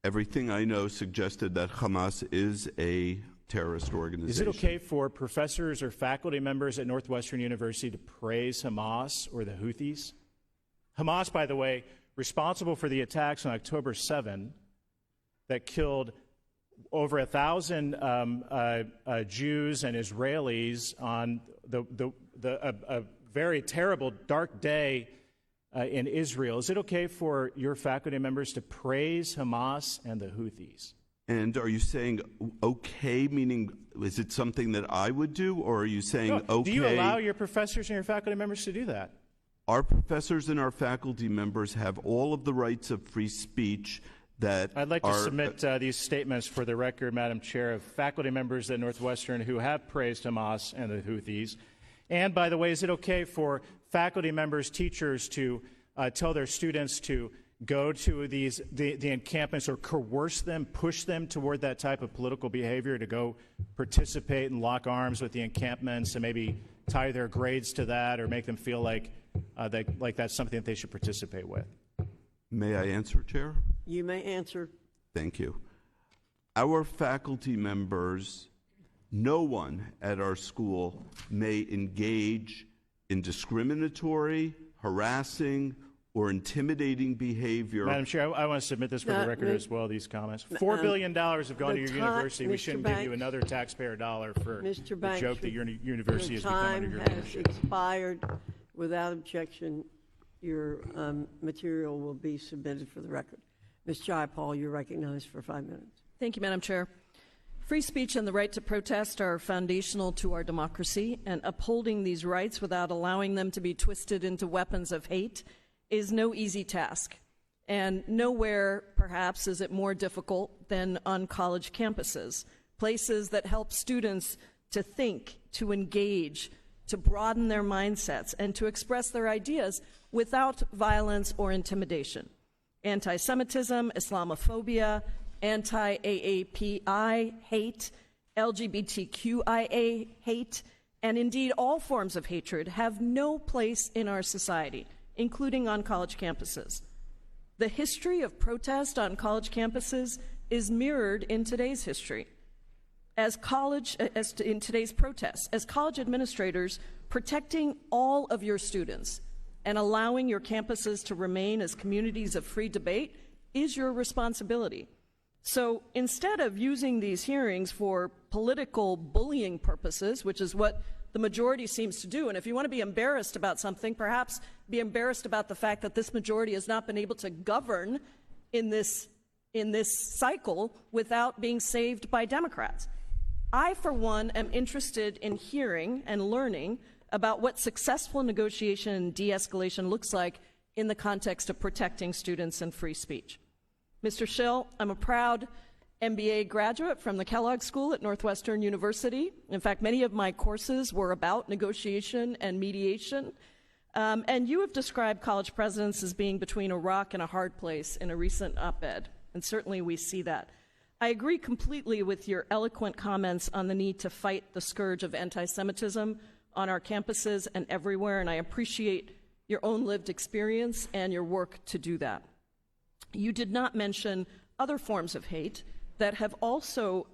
Everything I know suggested that Hamas is a terrorist organization. Is it okay for professors or faculty members at Northwestern University to praise Hamas or the Houthis? Hamas, by the way, responsible for the attacks on October 7 that killed over 1,000 Jews and Israelis on a very terrible, dark day in Israel. Is it okay for your faculty members to praise Hamas and the Houthis? And are you saying okay, meaning is it something that I would do, or are you saying okay? Do you allow your professors and your faculty members to do that? Our professors and our faculty members have all of the rights of free speech. I'd like to submit these statements for the record, Madam Chair, of faculty members at Northwestern who have praised Hamas and the Houthis. And, by the way, is it okay for faculty members, teachers, to tell their students to go to the encampments or coerce them, push them toward that type of political behavior, to go participate and lock arms with the encampments and maybe tie their grades to that or make them feel like that's something that they should participate with? May I answer, Chair? You may answer. Thank you. Our faculty members, no one at our school may engage in discriminatory, harassing, or intimidating behavior. Madam Chair, I want to submit this for the record as well, these comments. $4 billion have gone to your university. We shouldn't give you another taxpayer dollar for the joke that your university has become under your leadership. Time has expired. Without objection, your material will be submitted for the record. Ms. Jayapal, you're recognized for 5 minutes. Thank you, Madam Chair. Free speech and the right to protest are foundational to our democracy, and upholding these rights without allowing them to be twisted into weapons of hate is no easy task. And nowhere, perhaps, is it more difficult than on college campuses, places that help students to think, to engage, to broaden their mindsets, and to express their ideas without violence or intimidation. Anti-Semitism, Islamophobia, anti-AAPI hate, LGBTQIA hate, and indeed all forms of hatred have no place in our society, including on college campuses. The history of protest on college campuses is mirrored in today's history. In today's protests, as college administrators, protecting all of your students and allowing your campuses to remain as communities of free debate is your responsibility. So instead of using these hearings for political bullying purposes, which is what the majority seems to do, and if you want to be embarrassed about something, perhaps be embarrassed about the fact that this majority has not been able to govern in this cycle without being saved by Democrats. I, for one, am interested in hearing and learning about what successful negotiation and de-escalation looks like in the context of protecting students and free speech. Mr. Schill, I'm a proud MBA graduate from the Kellogg School at Northwestern University. In fact, many of my courses were about negotiation and mediation. And you have described college presidents as being between a rock and a hard place in a recent op-ed, and certainly we see that. I agree completely with your eloquent comments on the need to fight the scourge of anti-Semitism on our campuses and everywhere, and I appreciate your own lived experience and your work to do that. You did not mention other forms of hate that have also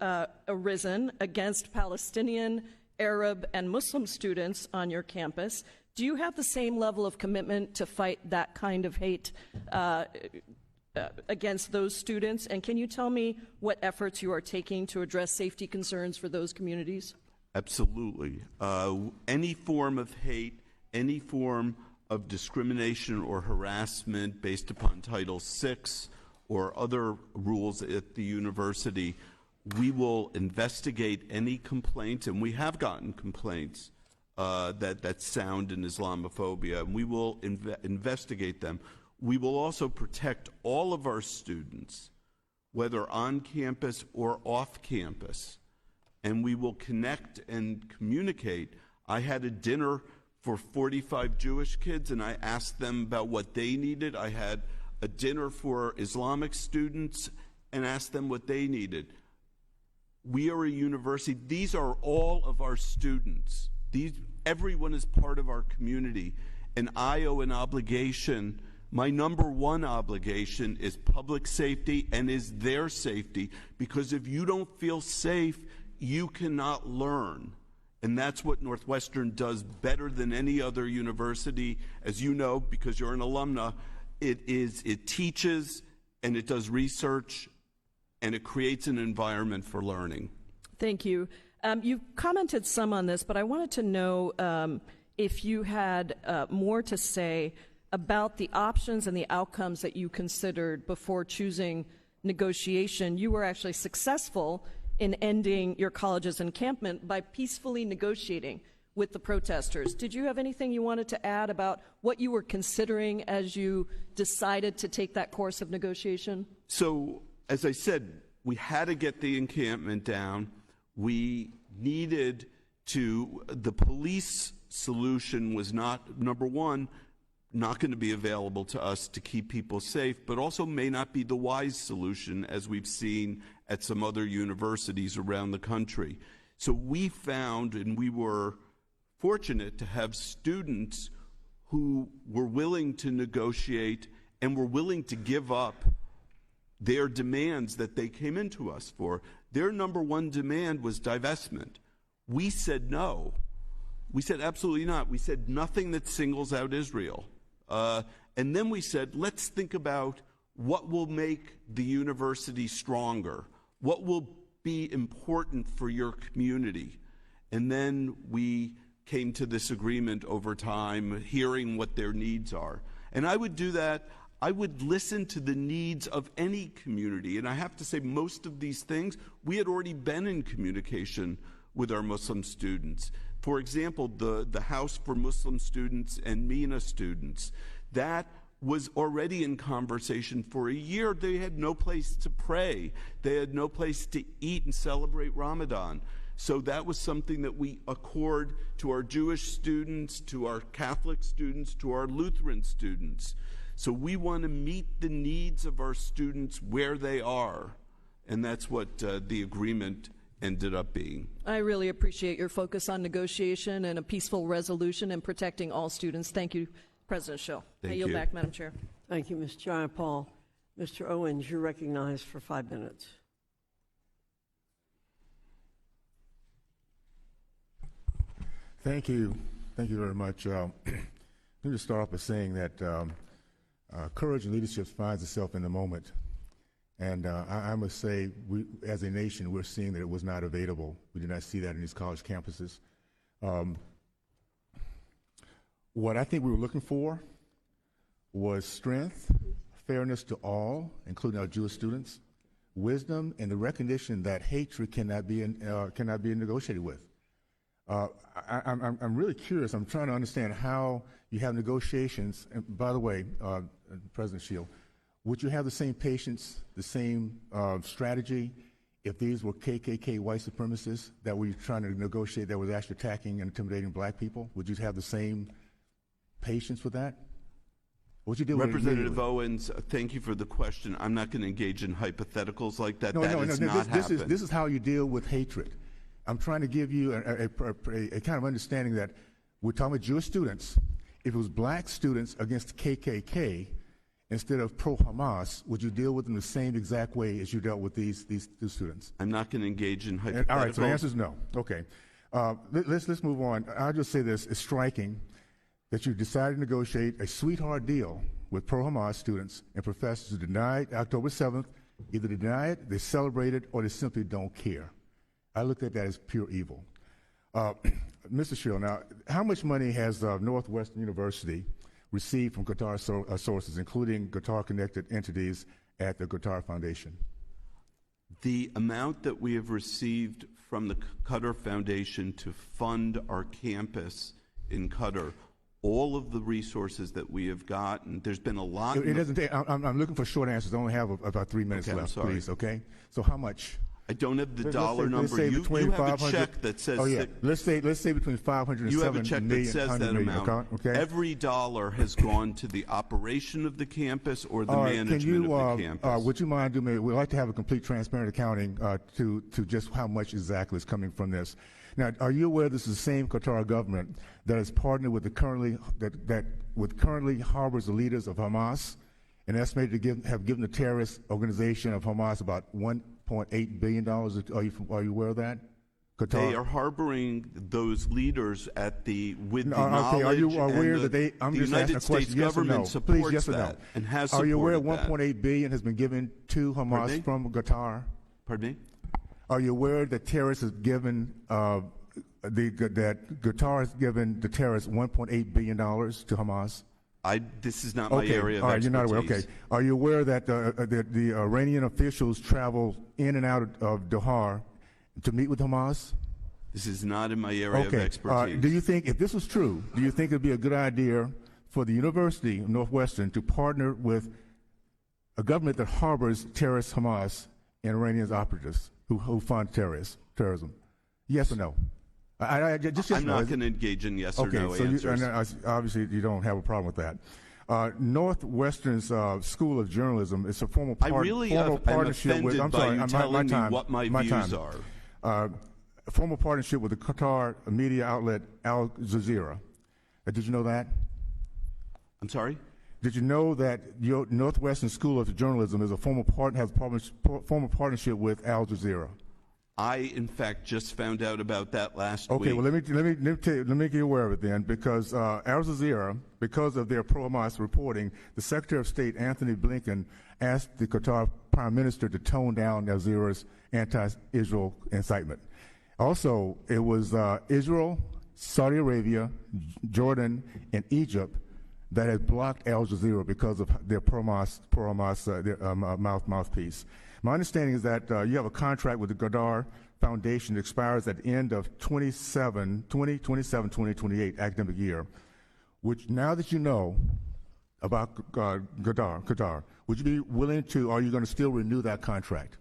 arisen against Palestinian, Arab, and Muslim students on your campus. Do you have the same level of commitment to fight that kind of hate against those students? And can you tell me what efforts you are taking to address safety concerns for those communities? Absolutely. Any form of hate, any form of discrimination or harassment based upon Title VI or other rules at the university, we will investigate any complaints, and we have gotten complaints that sound in Islamophobia, and we will investigate them. We will also protect all of our students, whether on campus or off campus, and we will connect and communicate. I had a dinner for 45 Jewish kids, and I asked them about what they needed. I had a dinner for Islamic students and asked them what they needed. We are a university. These are all of our students. Everyone is part of our community, and I owe an obligation. My number one obligation is public safety and is their safety, because if you don't feel safe, you cannot learn. And that's what Northwestern does better than any other university. As you know, because you're an alumna, it teaches and it does research and it creates an environment for learning. Thank you. You commented some on this, but I wanted to know if you had more to say about the options and the outcomes that you considered before choosing negotiation. You were actually successful in ending your college's encampment by peacefully negotiating with the protesters. Did you have anything you wanted to add about what you were considering as you decided to take that course of negotiation? So, as I said, we had to get the encampment down. We needed to, the police solution was not, number one, not going to be available to us to keep people safe, but also may not be the wise solution, as we've seen at some other universities around the country. So we found, and we were fortunate to have students who were willing to negotiate and were willing to give up their demands that they came into us for. Their number one demand was divestment. We said no. We said absolutely not. We said nothing that singles out Israel. And then we said, let's think about what will make the university stronger, what will be important for your community. And then we came to this agreement over time, hearing what their needs are. And I would do that. I would listen to the needs of any community. And I have to say, most of these things, we had already been in communication with our Muslim students. For example, the House for Muslim Students and MENA students, that was already in conversation for a year. They had no place to pray. They had no place to eat and celebrate Ramadan. So that was something that we accord to our Jewish students, to our Catholic students, to our Lutheran students. So we want to meet the needs of our students where they are. And that's what the agreement ended up being. I really appreciate your focus on negotiation and a peaceful resolution and protecting all students. Thank you, President Schill. I yield back, Madam Chair. Thank you, Ms. Jayapal. Mr. Owens, you're recognized for 5 minutes. Thank you. Thank you very much. Let me just start off by saying that courage and leadership finds itself in the moment. And I must say, we, as a nation, we're seeing that it was not available. We did not see that in these college campuses. What I think we were looking for was strength, fairness to all, including our Jewish students, wisdom, and the recognition that hatred cannot be negotiated with. I'm really curious. I'm trying to understand how you have negotiations. And by the way, President Schill, would you have the same patience, the same strategy if these were KKK white supremacists that were trying to negotiate that was actually attacking and intimidating black people? Would you have the same patience with that? What you did Representative Owens, thank you for the question. I'm not going to engage in hypotheticals like that. This is how you deal with hatred. I'm trying to give you a kind of understanding that we're talking about Jewish students. If it was black students against KKK, instead of pro-Hamas, would you deal with them the same exact way as you dealt with these two students? I'm not going to engage in hypotheticals. All right, so the answer is no. Okay. Let's move on. I'll just say this. It's striking that you decided to negotiate a sweetheart deal with pro-Hamas students and professors who denied October 7th. Either they deny it, they celebrate it, or they simply don't care. I look at that as pure evil. Mr. Schill, now, how much money has Northwestern University received from Qatar sources, including Qatar-connected entities at the Qatar Foundation? The amount that we have received from the Qatar Foundation to fund our campus in Qatar, all of the resources that we have gotten, there's been a lot. It doesn't take, I'm looking for short answers. I only have about 3 minutes left, please, okay? So how much? I don't have the dollar number. You have a check that says that. Let's say between 500 and you have 7 a check million, that says that amount. Okay? Every dollar has gone to the operation of the campus or the management of the campus. Would you mind doing me? We'd like to have a complete, transparent accounting to just how much exactly is coming from this. Now, are you aware this is the same Qatar government that has partnered with the currently harbors the leaders of Hamas and estimated to have given the terrorist organization of Hamas about $1.8 billion? Are you aware of that? Qatar? They are harboring those leaders at the with the knowledge. Are you aware that the United States government supports yes or no? that and has supported Are you aware that? $1.8 billion has been given to Hamas from Qatar? Pardon me? Are you aware that terrorists has given that Qatar has given the terrorists $1.8 billion to Hamas? This is not my area of expertise. All right, you're not aware. Okay. Are you aware that the Iranian officials travel in and out of Doha to meet with Hamas? This is not in my area of expertise. Do you think, if this was true, do you think it would be a good idea for the University of Northwestern to partner with a government that harbors terrorist Hamas and Iranian operatives who fund terrorism? Yes or no? I'm not going to engage in yes or no answers. Obviously, you don't have a problem with that. Northwestern's School of Journalism is a formal partnership with. I'm sorry, telling me what my views are. A formal partnership with the Qatar media outlet Al Jazeera. Did you know that? I'm sorry? Did you know that your Northwestern School of Journalism is a formal partnership with Al Jazeera? I, in fact, just found out about that last week. Okay, well, let me make you aware of it then, because Al Jazeera, because of their pro-Hamas reporting, the Secretary of State, Anthony Blinken, asked the Qatar Prime Minister to tone down Al Jazeera's anti-Israel incitement. Also, it was Israel, Saudi Arabia, Jordan, and Egypt that had blocked Al Jazeera because of their pro-Hamas mouthpiece. My understanding is that you have a contract with the Qatar Foundation that expires at the end of 2027-2028 academic year, which now that you know about Qatar, would you be willing to, or are you going to still renew that contract?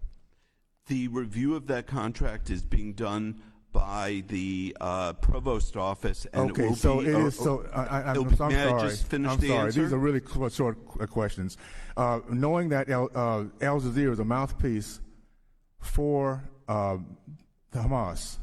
The review of that contract is being done by the provost office, and okay, it will so be. It is, so I'm sorry. I just finish I'm the sorry. answer? These are really short questions. Knowing that Al Jazeera is a mouthpiece for Hamas,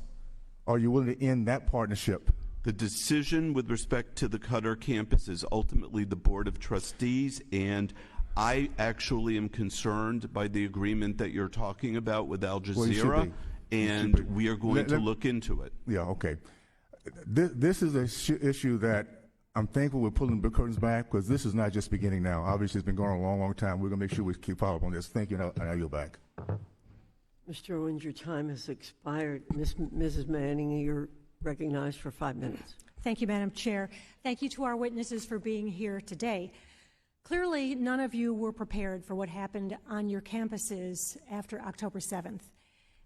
are you willing to end that partnership? The decision with respect to the Qatar campus is ultimately the Board of Trustees, and I actually am concerned by the agreement that you're talking about with Al Jazeera. And we are going to look into it. Yeah, okay. This is an issue that I'm thankful we're pulling the curtains back, because this is not just beginning now. Obviously, it's been going on a long, long time. We're going to make sure we keep follow up on this. Thank you, and I'll yield back. Mr. Owens, your time has expired. Mrs. Manning, you're recognized for 5 minutes. Thank you, Madam Chair. Thank you to our witnesses for being here today. Clearly, none of you were prepared for what happened on your campuses after October 7th.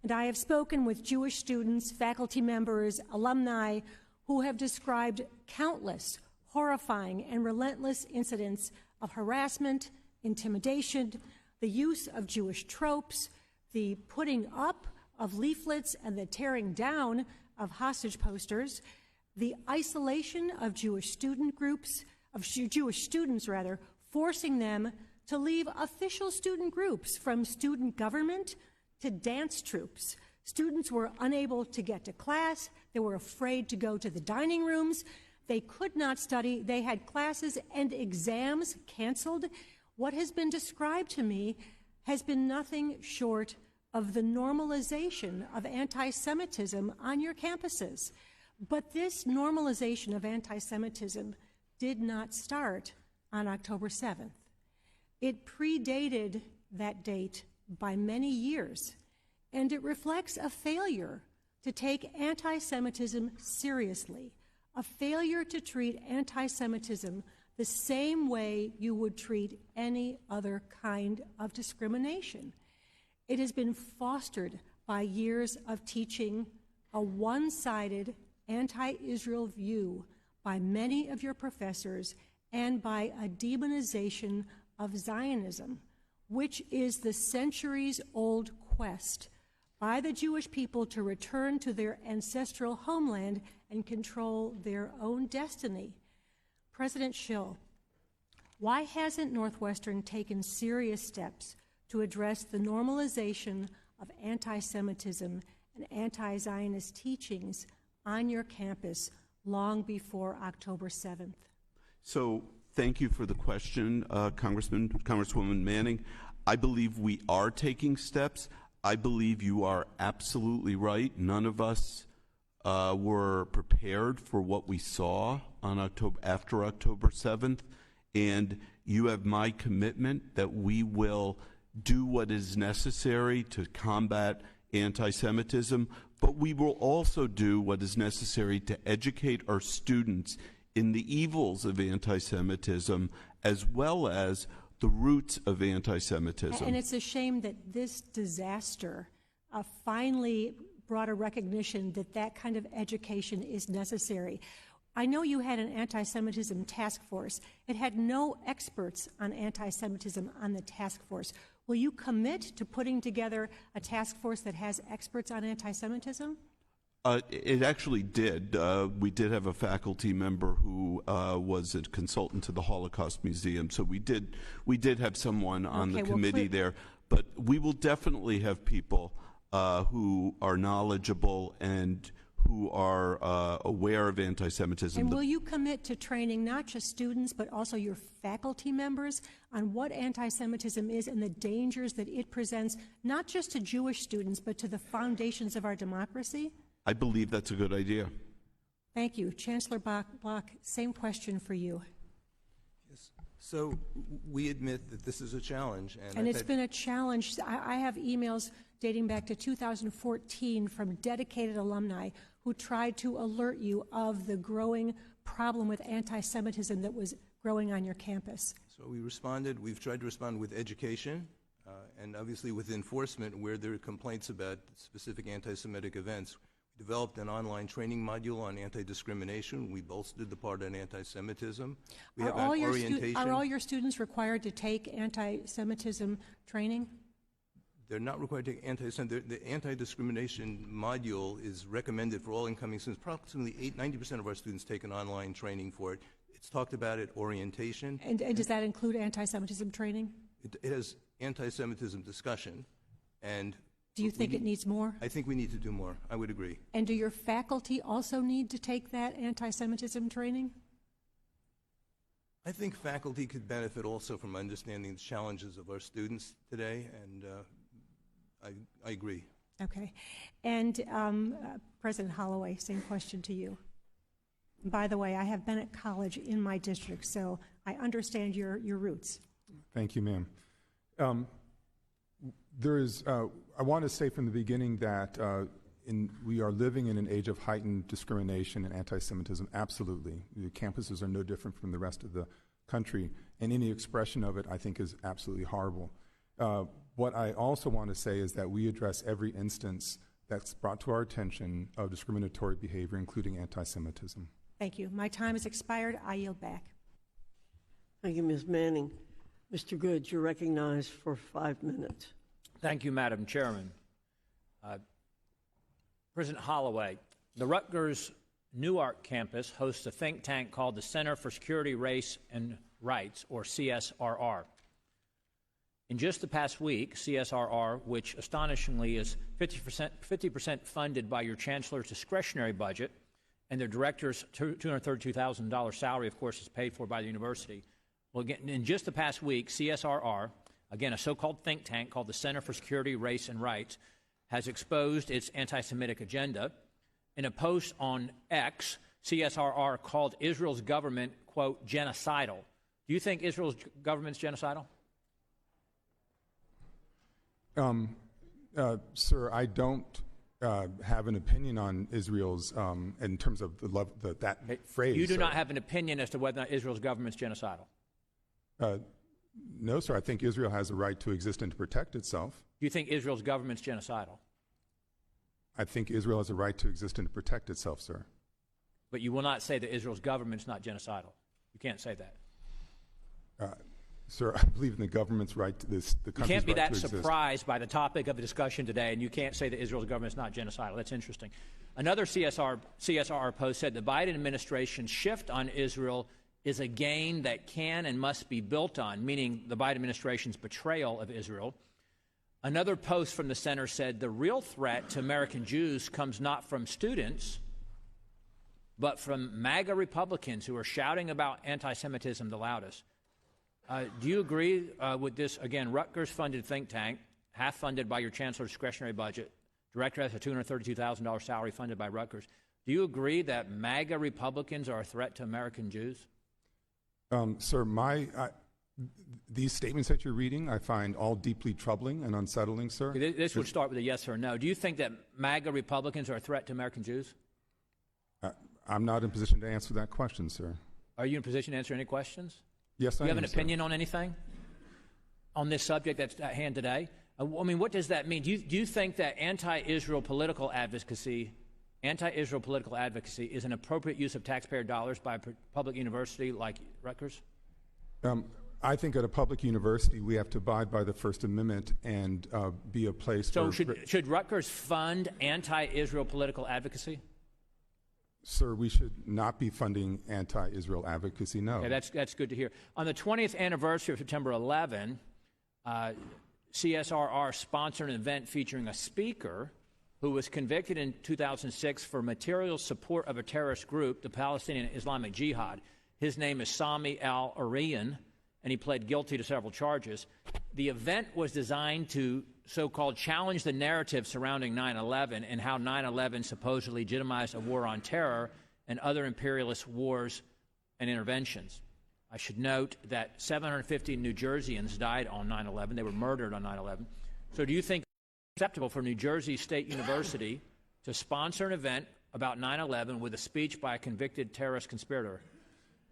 And I have spoken with Jewish students, faculty members, alumni who have described countless horrifying and relentless incidents of harassment, intimidation, the use of Jewish tropes, the putting up of leaflets and the tearing down of hostage posters, the isolation of Jewish student groups, of Jewish students rather, forcing them to leave official student groups, from student government to dance troops. Students were unable to get to class. They were afraid to go to the dining rooms. They could not study. They had classes and exams canceled. What has been described to me has been nothing short of the normalization of anti-Semitism on your campuses. But this normalization of anti-Semitism did not start on October 7th. It predated that date by many years, and it reflects a failure to take anti-Semitism seriously, a failure to treat anti-Semitism the same way you would treat any other kind of discrimination. It has been fostered by years of teaching a one-sided anti-Israel view by many of your professors and by a demonization of Zionism, which is the centuries-old quest by the Jewish people to return to their ancestral homeland and control their own destiny. President Schill, why hasn't Northwestern taken serious steps to address the normalization of anti-Semitism and anti-Zionist teachings on your campus long before October 7th? So thank you for the question, Congresswoman Manning. I believe we are taking steps. I believe you are absolutely right. None of us were prepared for what we saw on after October 7th, and you have my commitment that we will do what is necessary to combat anti-Semitism, but we will also do what is necessary to educate our students in the evils of anti-Semitism as well as the roots of anti-Semitism. And it's a shame that this disaster finally brought a recognition that that kind of education is necessary. I know you had an anti-Semitism task force. It had no experts on anti-Semitism on the task force. Will you commit to putting together a task force that has experts on anti-Semitism? It actually did. We did have a faculty member who was a consultant to the Holocaust Museum, so we did have someone on the committee there. But we will definitely have people who are knowledgeable and who are aware of anti-Semitism. And will you commit to training not just students but also your faculty members on what anti-Semitism is and the dangers that it presents, not just to Jewish students but to the foundations of our democracy? I believe that's a good idea. Thank you. Chancellor Block, same question for you. Yes. So we admit that this is a challenge. And it's been a challenge. I have emails dating back to 2014 from dedicated alumni who tried to alert you of the growing problem with anti-Semitism that was growing on your campus. So we responded. We've tried to respond with education and obviously with enforcement where there are complaints about specific anti-Semitic events. We developed an online training module on anti-discrimination. We bolstered the part on anti-Semitism. We have an orientation. Are all your students required to take anti-Semitism training? They're not required to take anti-Semitism. The anti-discrimination module is recommended for all incoming students. Approximately 90% of our students take an online training for it. It's talked about at orientation. And does that include anti-Semitism training? It has anti-Semitism discussion. And do you think it needs more? I think we need to do more. I would agree. And do your faculty also need to take that anti-Semitism training? I think faculty could benefit also from understanding the challenges of our students today, and I agree. Okay. And President Holloway, same question to you. By the way, I have been at college in my district, so I understand your roots. Thank you, ma'am. I want to say from the beginning that we are living in an age of heightened discrimination and anti-Semitism. Absolutely. The campuses are no different from the rest of the country, and any expression of it, I think, is absolutely horrible. What I also want to say is that we address every instance that's brought to our attention of discriminatory behavior, including anti-Semitism. Thank you. My time has expired. I yield back. Thank you, Ms. Manning. Mr. Good, you're recognized for 5 minutes. Thank you, Madam Chairman. President Holloway, the Rutgers Newark campus hosts a think tank called the Center for Security, Race, and Rights, or CSRR. In just the past week, CSRR, which astonishingly is 50% funded by your chancellor's discretionary budget, and their director's $232,000 salary, of course, is paid for by the university, Well, again, in just the past week, CSRR, again, a so-called think tank called the Center for Security, Race, and Rights, has exposed its anti-Semitic agenda. In a post on X, CSRR called Israel's government, quote, genocidal. Do you think Israel's government's genocidal? Sir, I don't have an opinion on Israel's in terms of that phrase. You do sir. not have an opinion as to whether or not Israel's government's genocidal? No, sir. I think Israel has a right to exist and to protect itself. Do you think Israel's government's genocidal? I think Israel has a right to exist and to protect itself, sir. But you will not say that Israel's government's not genocidal. You can't say that. Sir, I believe in the government's right to this. The you can't be right that to surprised by the topic of the discussion today, and you can't say that Israel's government is not genocidal. That's interesting. Another CSR post said the Biden administration's shift on Israel is a gain that can and must be built on, meaning the Biden administration's betrayal of Israel. Another post from the center said the real threat to American Jews comes not from students, but from MAGA Republicans who are shouting about anti-Semitism the loudest. Do you agree with this? Again, Rutgers-funded think tank, half funded by your chancellor's discretionary budget. Director has a $232,000 salary funded by Rutgers. Do you agree that MAGA Republicans are a threat to American Jews? Sir, these statements that you're reading, I find all deeply troubling and unsettling, sir. Okay, this would start with a yes or no. Do you think that MAGA Republicans are a threat to American Jews? I'm not in a position to answer that question, sir. Are you in a position to answer any questions? Yes, I am. Do you have an opinion on anything on this subject that's at hand today? I mean, what does that mean? Do you think that anti-Israel political advocacy is an appropriate use of taxpayer dollars by a public university like Rutgers? I think at a public university we have to abide by the First Amendment and be a place so for... should Rutgers fund anti-Israel political advocacy? Sir, we should not be funding anti-Israel advocacy, no. Okay, that's good to hear. On the 20th anniversary of September 11, CSRR sponsored an event featuring a speaker who was convicted in 2006 for material support of a terrorist group, the Palestinian Islamic Jihad. His name is Sami al-Arian, and he pled guilty to several charges. The event was designed to so-called challenge the narrative surrounding 9/11 and how 9/11 supposedly legitimized a war on terror and other imperialist wars and interventions. I should note that 750 New Jerseyans died on 9/11. They were murdered on 9/11. So do you think it's acceptable for New Jersey State University to sponsor an event about 9/11 with a speech by a convicted terrorist conspirator?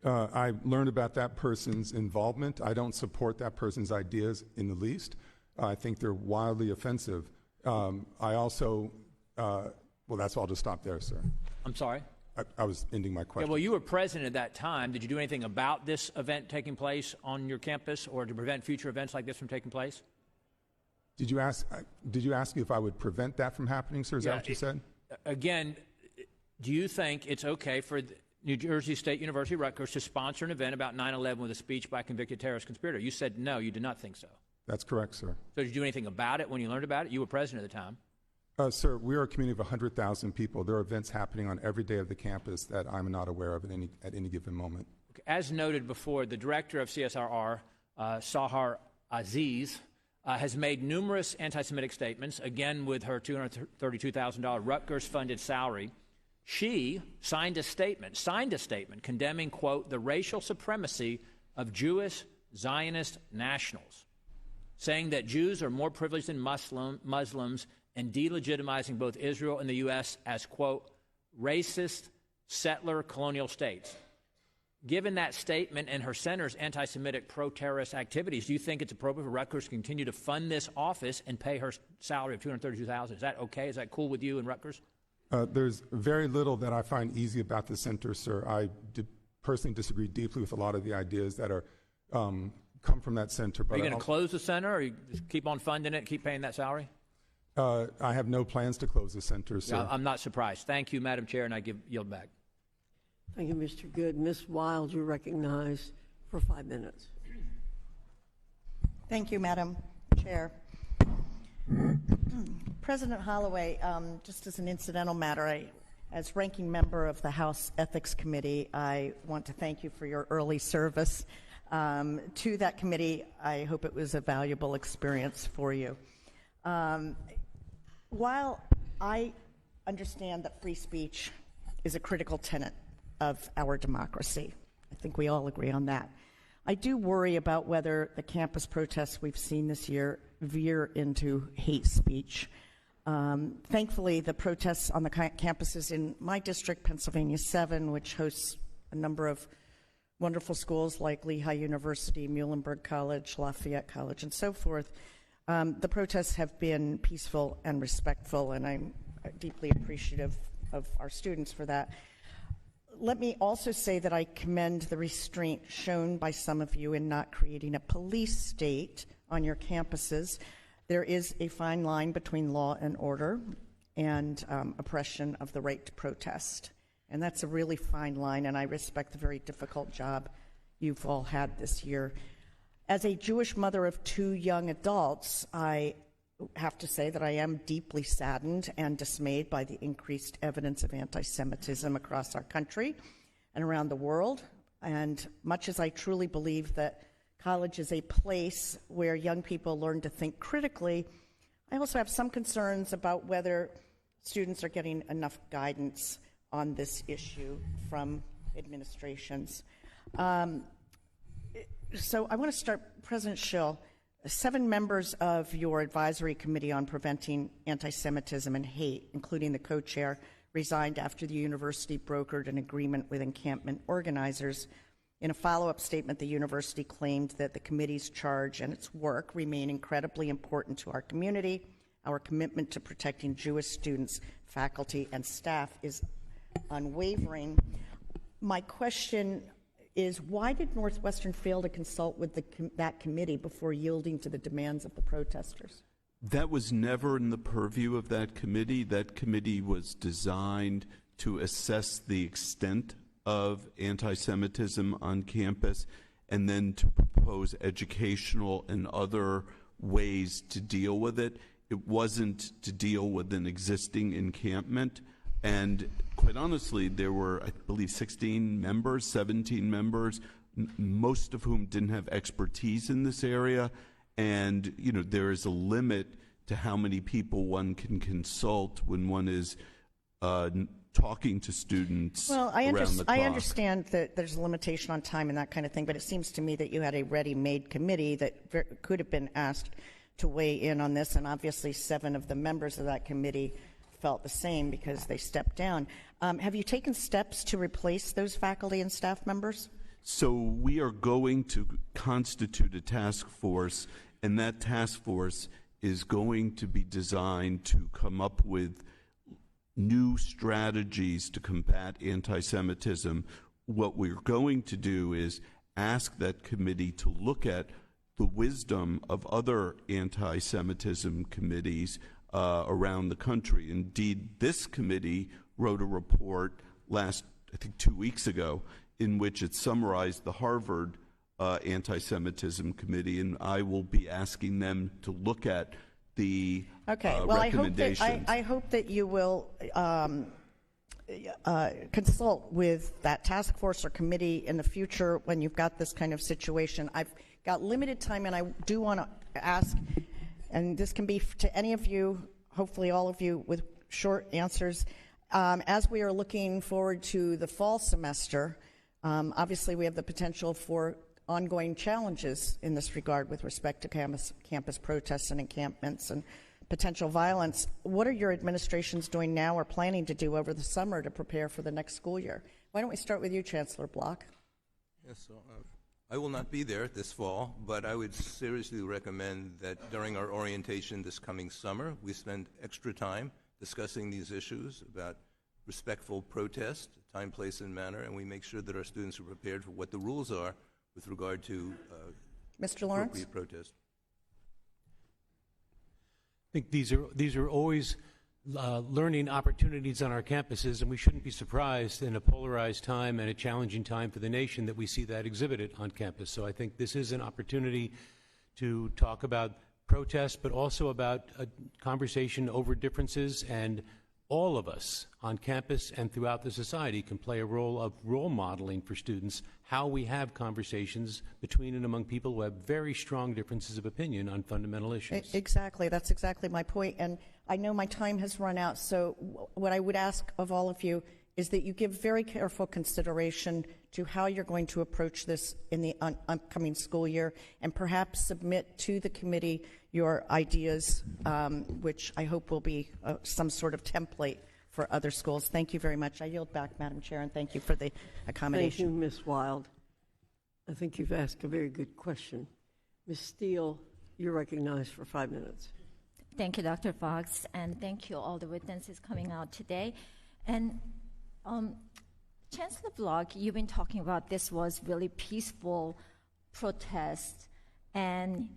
I learned about that person's involvement. I don't support that person's ideas in the least. I think they're wildly offensive. I also, well, that's all. I'll just stop there, sir. I'm sorry? I was ending my question. Yeah, well, you were president at that time. Did you do anything about this event taking place on your campus or to prevent future events like this from taking place? Did you ask me if I would prevent that from happening, sir? Is that what you said? Again, do you think it's okay for New Jersey State University Rutgers to sponsor an event about 9/11 with a speech by a convicted terrorist conspirator? You said no, you did not think so. That's correct, sir. So did you do anything about it when you learned about it? You were president at the time. Sir, we are a community of 100,000 people. There are events happening on every day of the campus that I'm not aware of at any given moment. Okay. As noted before, the director of CSRR, Sahar Aziz, has made numerous anti-Semitic statements, again with her $232,000 Rutgers-funded salary. She signed a statement condemning, quote, the racial supremacy of Jewish Zionist nationals, saying that Jews are more privileged than Muslims and delegitimizing both Israel and the U.S. as, quote, racist settler colonial states. Given that statement and her center's anti-Semitic pro-terrorist activities, do you think it's appropriate for Rutgers to continue to fund this office and pay her salary of $232,000? Is that okay? Is that cool with you and Rutgers? There's very little that I find easy about the center, sir. I personally disagree deeply with a lot of the ideas that are come from that center. But are you going to close the center, or you just keep on funding it, keep paying that salary? I have no plans to close the center, sir. I'm not surprised. Thank you, Madam Chair, and I yield back. Thank you, Mr. Good. Ms. Wild, you're recognized for 5 minutes. Thank you, Madam Chair. President Holloway, just as an incidental matter, as ranking member of the House Ethics Committee, I want to thank you for your early service to that committee. I hope it was a valuable experience for you. While I understand that free speech is a critical tenet of our democracy, I think we all agree on that, I do worry about whether the campus protests we've seen this year veer into hate speech. Thankfully, the protests on the campuses in my district, Pennsylvania 7, which hosts a number of wonderful schools like Lehigh University, Muhlenberg College, Lafayette College, and so forth, the protests have been peaceful and respectful, and I'm deeply appreciative of our students for that. Let me also say that I commend the restraint shown by some of you in not creating a police state on your campuses. There is a fine line between law and order and oppression of the right to protest. And that's a really fine line, and I respect the very difficult job you've all had this year. As a Jewish mother of 2 young adults, I have to say that I am deeply saddened and dismayed by the increased evidence of anti-Semitism across our country and around the world. And much as I truly believe that college is a place where young people learn to think critically, I also have some concerns about whether students are getting enough guidance on this issue from administrations. So I want to start, President Schill. 7 members of your advisory committee on preventing anti-Semitism and hate, including the co-chair, resigned after the university brokered an agreement with encampment organizers. In a follow-up statement, the university claimed that the committee's charge and its work remain incredibly important to our community. Our commitment to protecting Jewish students, faculty, and staff is unwavering. My question is, why did Northwestern fail to consult with that committee before yielding to the demands of the protesters? That was never in the purview of that committee. That committee was designed to assess the extent of anti-Semitism on campus and then to propose educational and other ways to deal with it. It wasn't to deal with an existing encampment. And quite honestly, there were, I believe, 16 members, 17 members, most of whom didn't have expertise in this area. And, you know, there is a limit to how many people one can consult when one is talking to students around the clock. I understand that there's a limitation on time and that kind of thing, but it seems to me that you had a ready-made committee that could have been asked to weigh in on this, and obviously 7 of the members of that committee felt the same because they stepped down. Have you taken steps to replace those faculty and staff members? So we are going to constitute a task force, and that task force is going to be designed to come up with new strategies to combat anti-Semitism. What we're going to do is ask that committee to look at the wisdom of other anti-Semitism committees around the country. Indeed, this committee wrote a report last, I think 2 weeks ago, in which it summarized the Harvard Anti-Semitism Committee, and I will be asking them to look at the recommendations. I hope that you will consult with that task force or committee in the future when you've got this kind of situation. I've got limited time, and I do want to ask, and this can be to any of you, hopefully all of you, with short answers. As we are looking forward to the fall semester, obviously we have the potential for ongoing challenges in this regard with respect to campus protests and encampments and potential violence. What are your administrations doing now or planning to do over the summer to prepare for the next school year? Why don't we start with you, Chancellor Block? Yes, so, I will not be there this fall, but I would seriously recommend that during our orientation this coming summer, we spend extra time discussing these issues about respectful protest, time, place, and manner, and we make sure that our students are prepared for what the rules are with regard to Mr. Lawrence? appropriate protest. I think these are always learning opportunities on our campuses, and we shouldn't be surprised in a polarized time and a challenging time for the nation that we see that exhibited on campus. So I think this is an opportunity to talk about protest, but also about a conversation over differences and all of us on campus and throughout the society can play a role of role modeling for students how we have conversations between and among people who have very strong differences of opinion on fundamental issues. Exactly. That's exactly my point. And I know my time has run out, so what I would ask of all of you is that you give very careful consideration to how you're going to approach this in the upcoming school year, and perhaps submit to the committee your ideas, which I hope will be some sort of template for other schools. Thank you very much. I yield back, Madam Chair, and thank you for the accommodation. Thank you, Ms. Wild. I think you've asked a very good question. Ms. Steele, you're recognized for 5 minutes. Thank you, Dr. Fox, and thank you all the witnesses coming out today. And Chancellor Block, you've been talking about this was really peaceful protest, and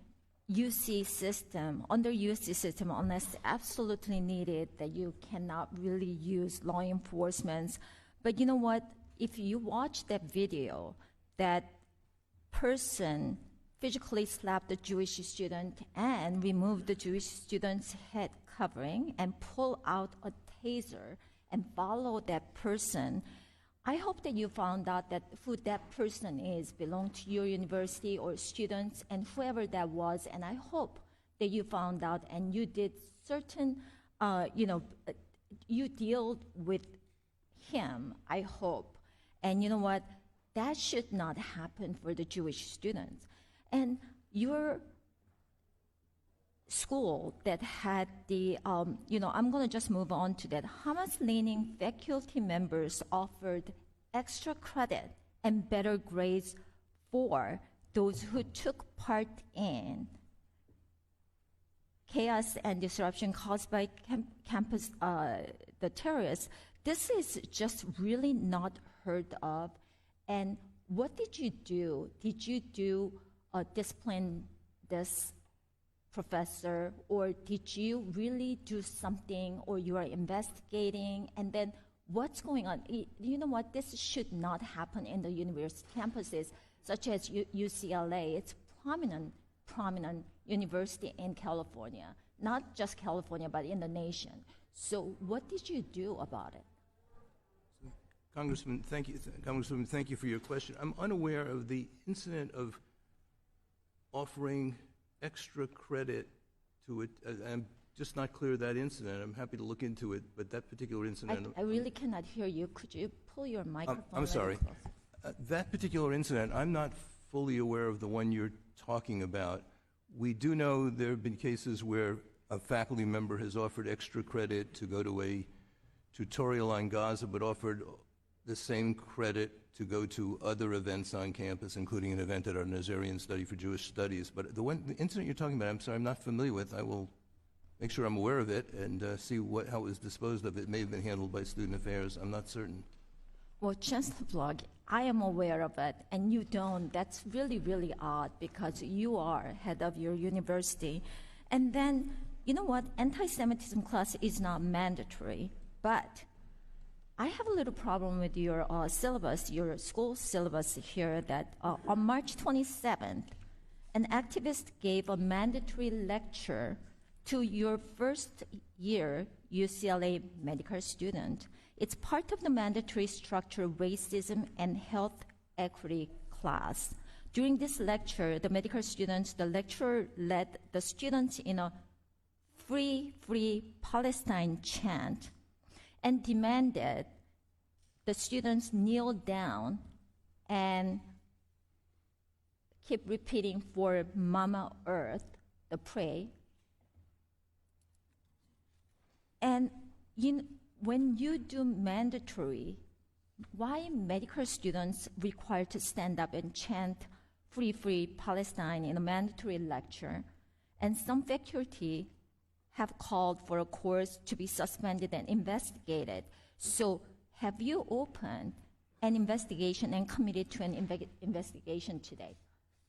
UC system, under UC system, unless absolutely needed, that you cannot really use law enforcement. But you know what? If you watch that video, that person physically slapped the Jewish student and removed the Jewish student's head covering and pull out a taser and follow that person. I hope that you found out that who that person is, belonged to your university or students, and whoever that was. And I hope that you found out and you did certain, you dealt with him, I hope. And you know what? That should not happen for the Jewish students. And your school that had the, I'm going to just move on to that. Hamas-leaning faculty members offered extra credit and better grades for those who took part in chaos and disruption caused by campus, the terrorists. This is just really not heard of. And what did you do? Did you discipline this professor, or did you really do something, or you are investigating? And then what's going on? You know what? This should not happen in the university campuses, such as UCLA. It's prominent university in California, not just California, but in the nation. So what did you do about it? Congressman, thank you. Congresswoman, thank you for your question. I'm unaware of the incident of offering extra credit to it. I'm just not clear of that incident. I'm happy to look into it, but that particular incident... I really cannot hear you. Could you pull your microphone? I'm sorry. That particular incident, I'm not fully aware of the one you're talking about. We do know there have been cases where a faculty member has offered extra credit to go to a tutorial on Gaza, but offered the same credit to go to other events on campus, including an event at our Nazarian Study for Jewish Studies. But the incident you're talking about, I'm sorry, I'm not familiar with. I will make sure I'm aware of it and see how it was disposed of. It may have been handled by Student Affairs. I'm not certain. Well, Chancellor Block, I am aware of it, and you don't. That's really, really odd, because you are head of your university. And then, you know what? Anti-Semitism class is not mandatory, but I have a little problem with your syllabus, your school syllabus here, that on March 27th, an activist gave a mandatory lecture to your first year UCLA medical student. It's part of the mandatory structure racism and health equity class. During this lecture, the medical students, the lecturer led the students in a free Palestine chant and demanded the students kneel down and keep repeating for Mama Earth, the prayer. And when you do mandatory, why medical students required to stand up and chant free Palestine in a mandatory lecture? And some faculty have called for a course to be suspended and investigated. So have you opened an investigation and committed to an investigation today?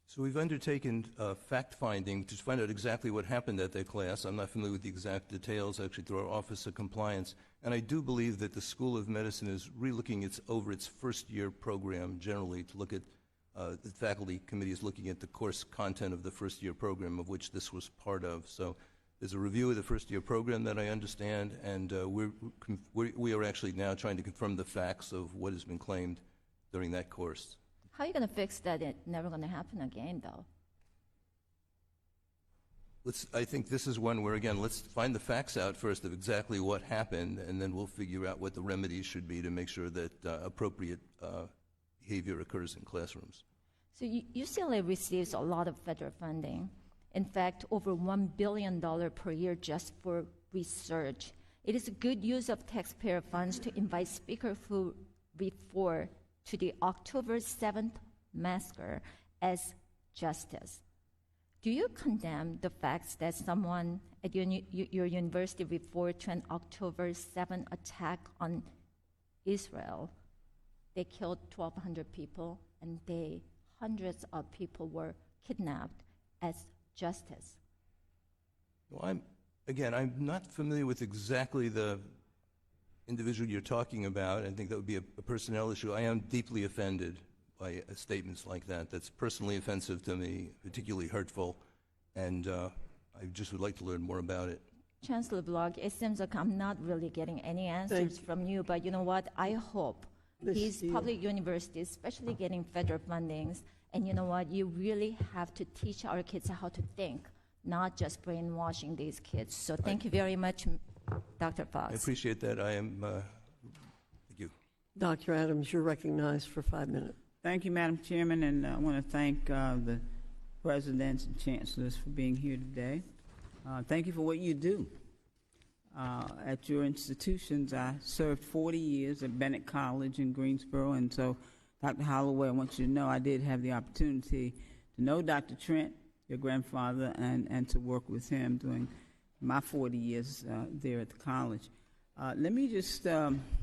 So we've undertaken fact-finding to find out exactly what happened at that class. I'm not familiar with the exact details, actually, through our Office of Compliance. And I do believe that the School of Medicine is re-looking over its first-year program generally to look at, the faculty committee is looking at the course content of the first-year program, of which this was part of. So There's a review of the first-year program that I understand, and we are actually now trying to confirm the facts of what has been claimed during that course. How are you going to fix that? It's never going to happen again, though. I think this is one where, again, let's find the facts out first of exactly what happened, and then we'll figure out what the remedies should be to make sure that appropriate behavior occurs in classrooms. So UCLA receives a lot of federal funding. In fact, over $1 billion per year just for research. It is a good use of taxpayer funds to invite speakers who refer to the October 7th massacre as justice. Do you condemn the fact that someone at your university referred to an October 7th attack on Israel? They killed 1,200 people, and hundreds of people were kidnapped as justice. Well, I'm not familiar with exactly the individual you're talking about. I think that would be a personnel issue. I am deeply offended by statements like that. That's personally offensive to me, particularly hurtful, and I just would like to learn more about it. Chancellor Block, it seems like I'm not really getting any answers from you, but you know what? I hope these public universities, especially getting federal fundings, and you know what? You really have to teach our kids how to think, not just brainwashing these kids. So thank you very much, Dr. Fox. I appreciate that. I am, thank you. Dr. Adams, you're recognized for 5 minutes. Thank you, Madam Chairman, and I want to thank the presidents and chancellors for being here today. Thank you for what you do. At your institutions, I served 40 years at Bennett College in Greensboro, and so, Dr. Holloway, I want you to know I did have the opportunity to know Dr. Trent, your grandfather, and to work with him during my 40 years there at the college. Let me just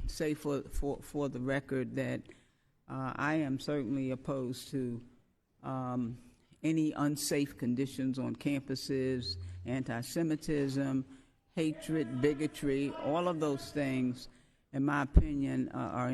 say for the record that I am certainly opposed to any unsafe conditions on campuses, anti-Semitism, hatred, bigotry. All of those things, in my opinion, are